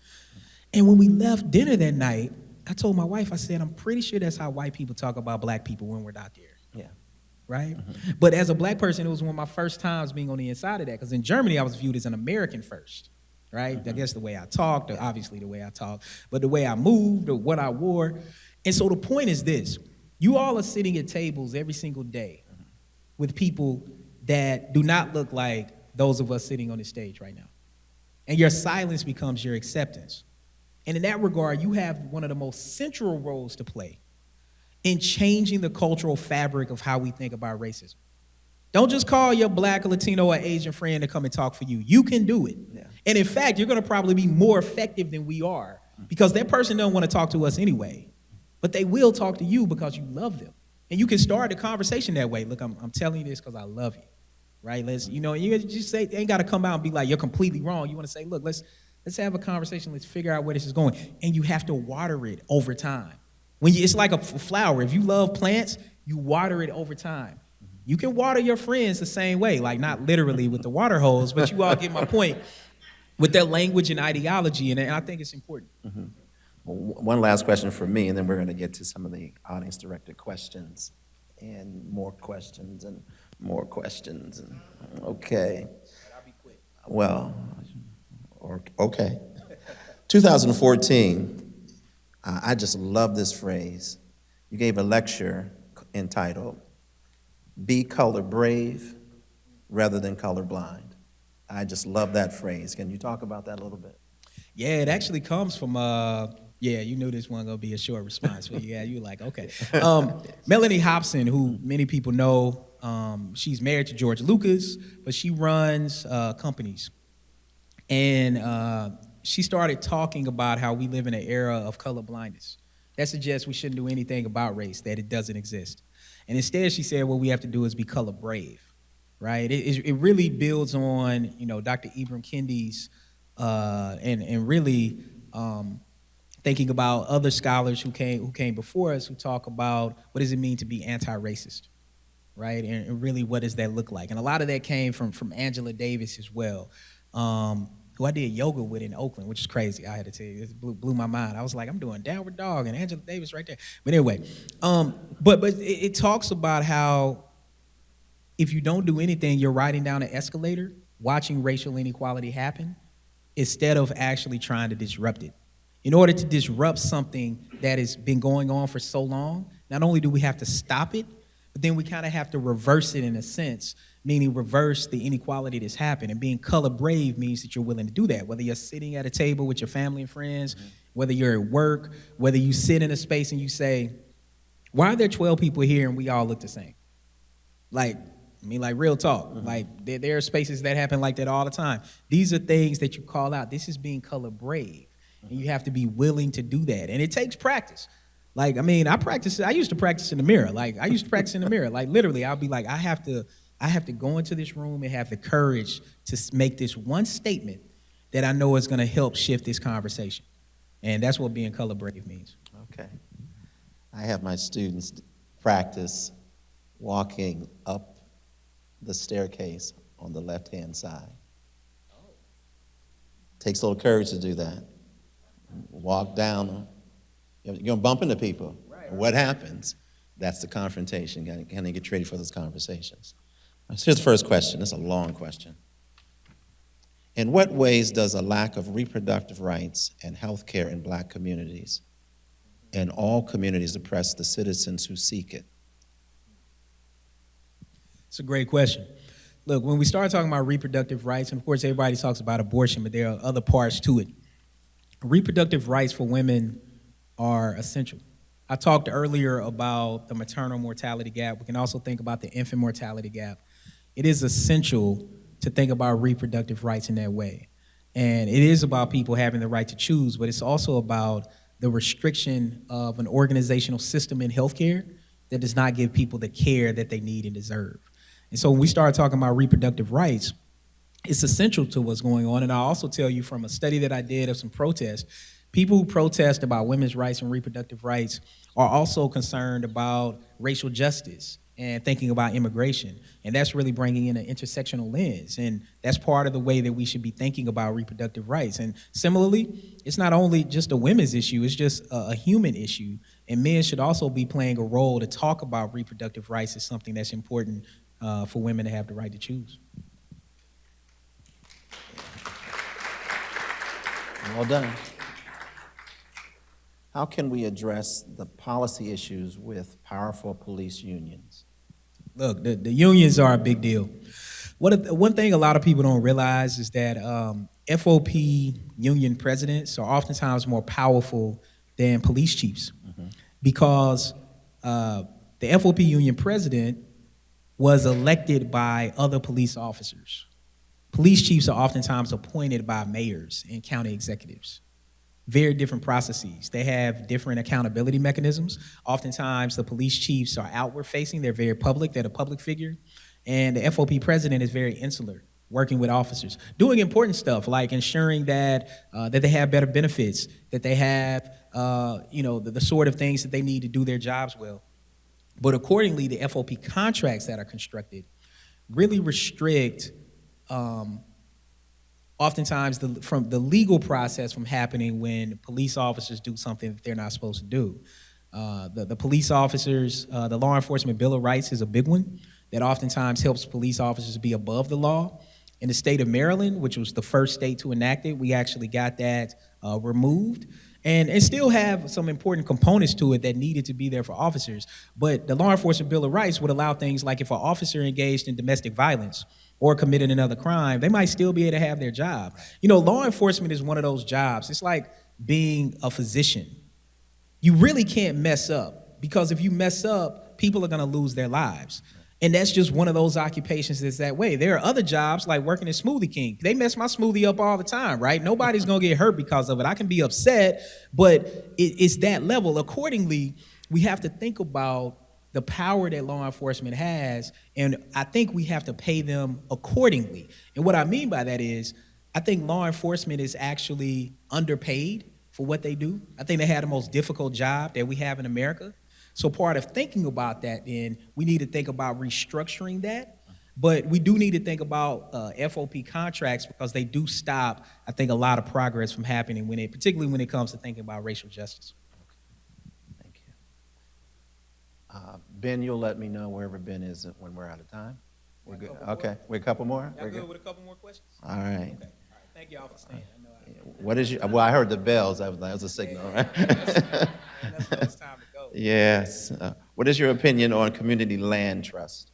And when we left dinner that night, I told my wife, I said, I'm pretty sure that's how white people talk about black people when we're not there. Yeah. Right? Mm-hmm. But as a black person, it was one of my first times being on the inside of that, because in Germany, I was viewed as an American first, right? Mm-hmm. I guess the way I talked, obviously the way I talked, but the way I moved or what I wore. And so the point is this: you all are sitting at tables every single day with people that do not look like those of us sitting on this stage right now. And your silence becomes your acceptance. And in that regard, you have one of the most central roles to play in changing the cultural fabric of how we think about racism. Don't just call your black or Latino or Asian friend to come and talk for you. You can do it. Yeah. And in fact, you're going to probably be more effective than we are, because that person doesn't want to talk to us anyway. But they will talk to you because you love them. And you can start the conversation that way. Look, I'm telling you this because I love you, right? You just say, ain't got to come out and be like, you're completely wrong. You want to say, look, let's have a conversation. Let's figure out where this is going. And you have to water it over time. It's like a flower. If you love plants, you water it over time. You can water your friends the same way, like not literally with the water hose, but you all get my point with their language and ideology, and I think it's important. Mm-hmm. Well, one last question for me, and then we're going to get to some of the audience-directed questions, and more questions, and more questions. And okay. I'll be quick. Well, okay. 2014. I just love this phrase. You gave a lecture entitled, "Be Color Brave Rather Than Color Blind." I just love that phrase. Can you talk about that a little bit? Yeah, it actually comes from, you knew this wasn't going to be a short response. But yeah, you were like, okay. Melanie Hobson, who many people know, she's married to George Lucas, but she runs companies. And she started talking about how we live in an era of color blindness. That suggests we shouldn't do anything about race, that it doesn't exist. And instead, she said what we have to do is be color brave, right? It really builds on, Dr. Ibram Kendi's and really thinking about other scholars who came before us, who talk about what does it mean to be anti-racist, right? And really, what does that look like? And a lot of that came from Angela Davis as well, who I did yoga with in Oakland, which is crazy. I had to tell you, it blew my mind. I was like, I'm doing downward dog, and Angela Davis right there. But anyway, but it talks about how if you don't do anything, you're riding down an escalator, watching racial inequality happen, instead of actually trying to disrupt it. In order to disrupt something that has been going on for so long, not only do we have to stop it, but then we kind of have to reverse it in a sense, meaning reverse the inequality that's happened. And being color brave means that you're willing to do that, whether you're sitting at a table with your family and friends, whether you're at work, whether you sit in a space and you say, why are there 12 people here and we all look the same? Like, I mean, like real talk. Like there are spaces that happen like that all the time. These are things that you call out. This is being color brave. And you have to be willing to do that. And it takes practice. Like, I mean, I used to practice in the mirror. Like, I used to practice in the mirror. Like, literally, I'll be like, I have to go into this room and have the courage to make this one statement that I know is going to help shift this conversation. And that's what being color brave means. Okay. I have my students practice walking up the staircase on the left-hand side. Takes a little courage to do that. Walk down. You're going to bump into people. Right. What happens? That's the confrontation. Can they get ready for those conversations? So here's the first question. It's a long question. In what ways does a lack of reproductive rights and health care in Black communities and all communities oppress the citizens who seek it? It's a great question. Look, when we start talking about reproductive rights, and of course everybody talks about abortion, but there are other parts to it. Reproductive rights for women are essential. I talked earlier about the maternal mortality gap. We can also think about the infant mortality gap. It is essential to think about reproductive rights in that way. And it is about people having the right to choose, but it's also about the restriction of an organizational system in healthcare that does not give people the care that they need and deserve. And so when we start talking about reproductive rights, it's essential to what's going on. And I'll also tell you from a study that I did of some protests, people who protest about women's rights and reproductive rights are also concerned about racial justice and thinking about immigration. And that's really bringing in an intersectional lens. And that's part of the way that we should be thinking about reproductive rights. And similarly, it's not only just a women's issue, it's just a human issue. And men should also be playing a role to talk about reproductive rights as something that's important for women to have the right to choose. Well done. How can we address the policy issues with powerful police unions? Look, the unions are a big deal. One thing a lot of people don't realize is that FOP union presidents are oftentimes more powerful than police chiefs because the FOP union president was elected by other police officers. Police chiefs are oftentimes appointed by mayors and county executives. Very different processes. They have different accountability mechanisms. Oftentimes, the police chiefs are outward facing. They're very public. They're a public figure. And the FOP president is very insular, working with officers, doing important stuff like ensuring that that they have better benefits, that they have the sort of things that they need to do their jobs well. But accordingly, the FOP contracts that are constructed really restrict oftentimes from the legal process from happening when police officers do something that they're not supposed to do. The police officers, the Law Enforcement Bill of Rights is a big one that oftentimes helps police officers be above the law. In the state of Maryland, which was the first state to enact it, we actually got that removed. And still have some important components to it that needed to be there for officers. But the Law Enforcement Bill of Rights would allow things like if an officer engaged in domestic violence or committed another crime, they might still be able to have their job. You know, law enforcement is one of those jobs. It's like being a physician. You really can't mess up because if you mess up, people are gonna lose their lives. And that's just one of those occupations that's that way. There are other jobs like working at Smoothie King. They mess my smoothie up all the time, right? Nobody's gonna get hurt because of it. I can be upset, but it's that level. Accordingly, we have to think about the power that law enforcement has, and I think we have to pay them accordingly. And what I mean by that is, I think law enforcement is actually underpaid for what they do. I think they have the most difficult job that we have in America. So part of thinking about that, then, we need to think about restructuring that. But we do need to think about FOP contracts because they do stop, I think, a lot of progress from happening particularly when it comes to thinking about racial justice. Thank you. Ben, you'll let me know wherever Ben is when we're out of time. We're good. Okay, we're a couple more. Y'all good with a couple more questions? All right. Okay. All right. Thank y'all for staying. I know What is your, well, I heard the bells. That was a signal, right? that's when it's time to go. Yes. What is your opinion on community land trust?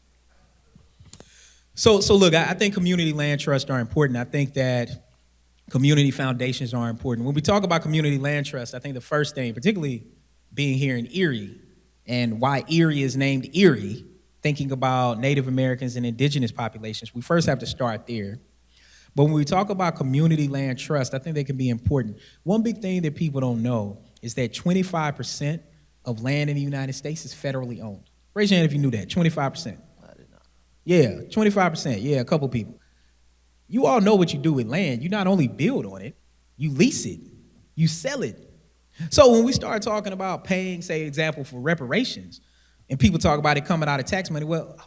So look, I think community land trusts are important. I think that community foundations are important. When we talk about community land trust, I think the first thing, particularly being here in Erie, and why Erie is named Erie, thinking about Native Americans and indigenous populations, we first have to start there. But when we talk about community land trust, I think they can be important. One big thing that people don't know is that 25% of land in the United States is federally owned. Raise your hand if you knew that, 25%. I did not. Yeah, 25%. Yeah, a couple people. You all know what you do with land. You not only build on it, you lease it, you sell it. So when we start talking about paying, say, example, for reparations, and people talk about it coming out of tax money, well,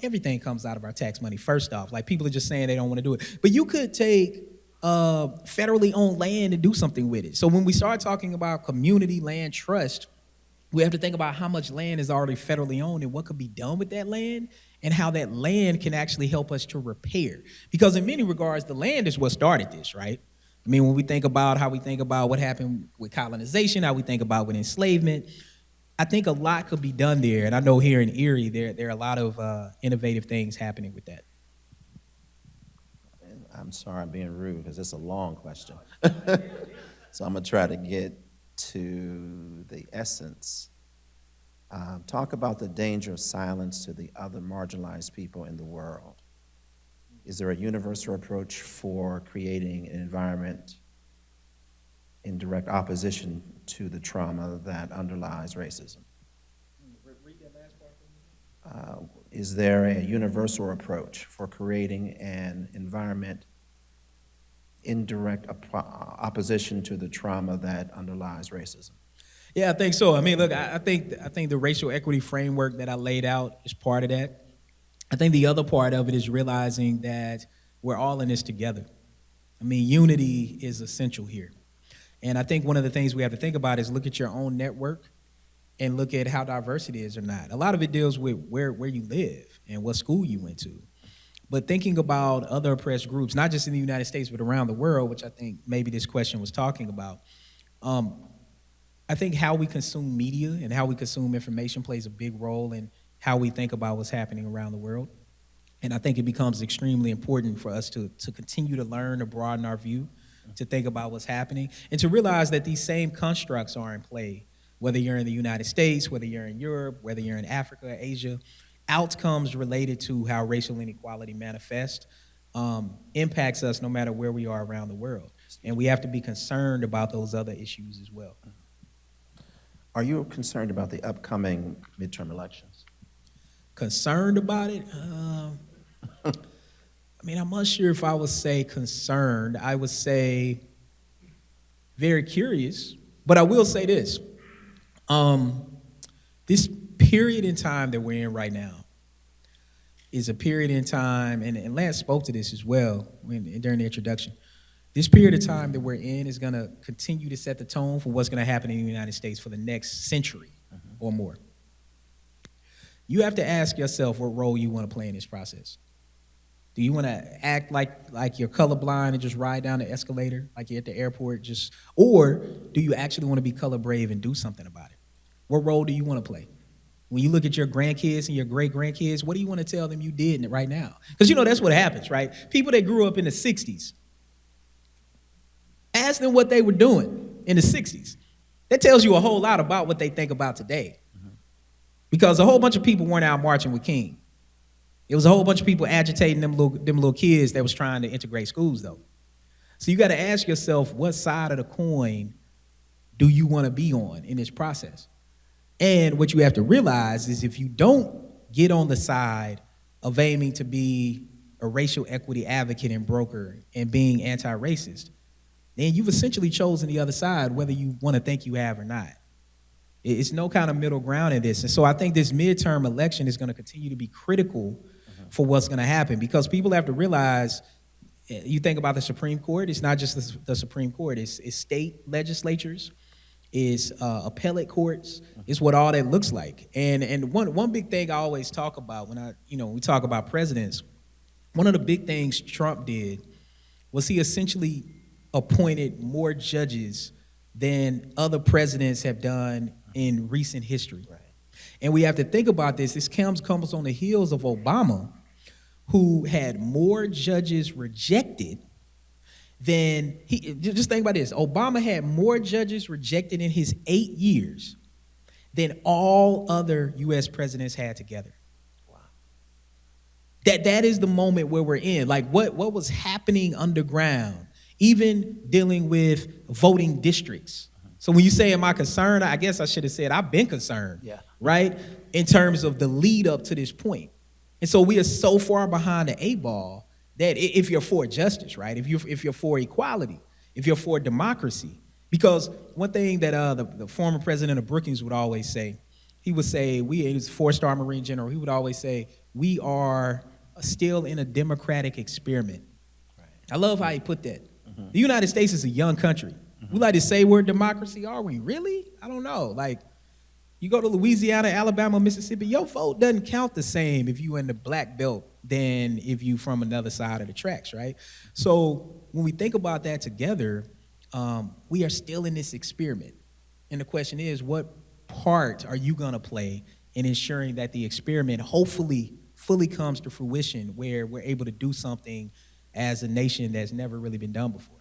everything comes out of our tax money, first off. Like, people are just saying they don't want to do it. But you could take federally owned land and do something with it. So when we start talking about community land trust, we have to think about how much land is already federally owned and what could be done with that land, and how that land can actually help us to repair. Because in many regards, the land is what started this, right? I mean, when we think about how we think about what happened with colonization, how we think about with enslavement, I think a lot could be done there. And I know here in Erie, there are a lot of innovative things happening with that. I'm sorry I'm being rude because it's a long question. So I'm going to try to get to the essence. Talk about the danger of silence to the other marginalized people in the world. Is there a universal approach for creating an environment in direct opposition to the trauma that underlies racism? Read that last part for me. Is there a universal approach for creating an environment in direct opposition to the trauma that underlies racism? Yeah, I think so. I mean, look, I think the racial equity framework that I laid out is part of that. I think the other part of it is realizing that we're all in this together. I mean, unity is essential here. And I think one of the things we have to think about is look at your own network and look at how diverse it is or not. A lot of it deals with where you live and what school you went to. But thinking about other oppressed groups, not just in the United States, but around the world, which I think maybe this question was talking about, I think how we consume media and how we consume information plays a big role in how we think about what's happening around the world. And I think it becomes extremely important for us to continue to learn, to broaden our view, to think about what's happening, and to realize that these same constructs are in play, whether you're in the United States, whether you're in Europe, whether you're in Africa, Asia. Outcomes related to how racial inequality manifests impacts us no matter where we are around the world. And we have to be concerned about those other issues as well. Are you concerned about the upcoming midterm elections? Concerned about it? I mean, I'm not sure if I would say concerned. I would say very curious. But I will say this. This period in time that we're in right now is a period in time, and Lance spoke to this as well during the introduction. This period of time that we're in is going to continue to set the tone for what's going to happen in the United States for the next century or more. You have to ask yourself what role you want to play in this process. Do you want to act like you're colorblind and just ride down the escalator like you're at the airport, or do you actually want to be color brave and do something about it? What role do you want to play? When you look at your grandkids and your great-grandkids, what do you want to tell them you did right now? Because that's what happens, right? People that grew up in the 60s, ask them what they were doing in the 60s. That tells you a whole lot about what they think about today. Because a whole bunch of people weren't out marching with King. It was a whole bunch of people agitating them little kids that was trying to integrate schools, though. So you got to ask yourself, what side of the coin do you want to be on in this process? And what you have to realize is if you don't get on the side of aiming to be a racial equity advocate and broker and being anti-racist, then you've essentially chosen the other side, whether you want to think you have or not. It's no kind of middle ground in this. And so I think this midterm election is going to continue to be critical for what's going to happen, because people have to realize, you think about the Supreme Court, it's not just the Supreme Court, it's state legislatures, it's appellate courts, it's what all that looks like. And one big thing I always talk about when we talk about presidents, one of the big things Trump did was he essentially appointed more judges than other presidents have done in recent history. Right. And we have to think about this. This comes on the heels of Obama, who had more judges rejected than he. Just think about this. Obama had more judges rejected in his 8 years than all other U.S. presidents had together. Wow. That is the moment where we're in. Like what was happening underground, even dealing with voting districts. So when you say, am I concerned? I guess I should have said, I've been concerned, Yeah. right? In terms of the lead up to this point. And so we are so far behind the eight ball that if you're for justice, right? If you're for equality, if you're for democracy, because one thing that the former president of Brookings would always say, he would say, he was a 4-star Marine general, he would always say, we are still in a democratic experiment. Right. I love how he put that. The United States is a young country. We like to say we're a democracy. Are we really? I don't know. Like, you go to Louisiana, Alabama, Mississippi, your vote doesn't count the same if you in the black belt than if you from another side of the tracks, right? So when we think about that together, we are still in this experiment. And the question is, what part are you going to play in ensuring that the experiment hopefully fully comes to fruition where we're able to do something as a nation that's never really been done before?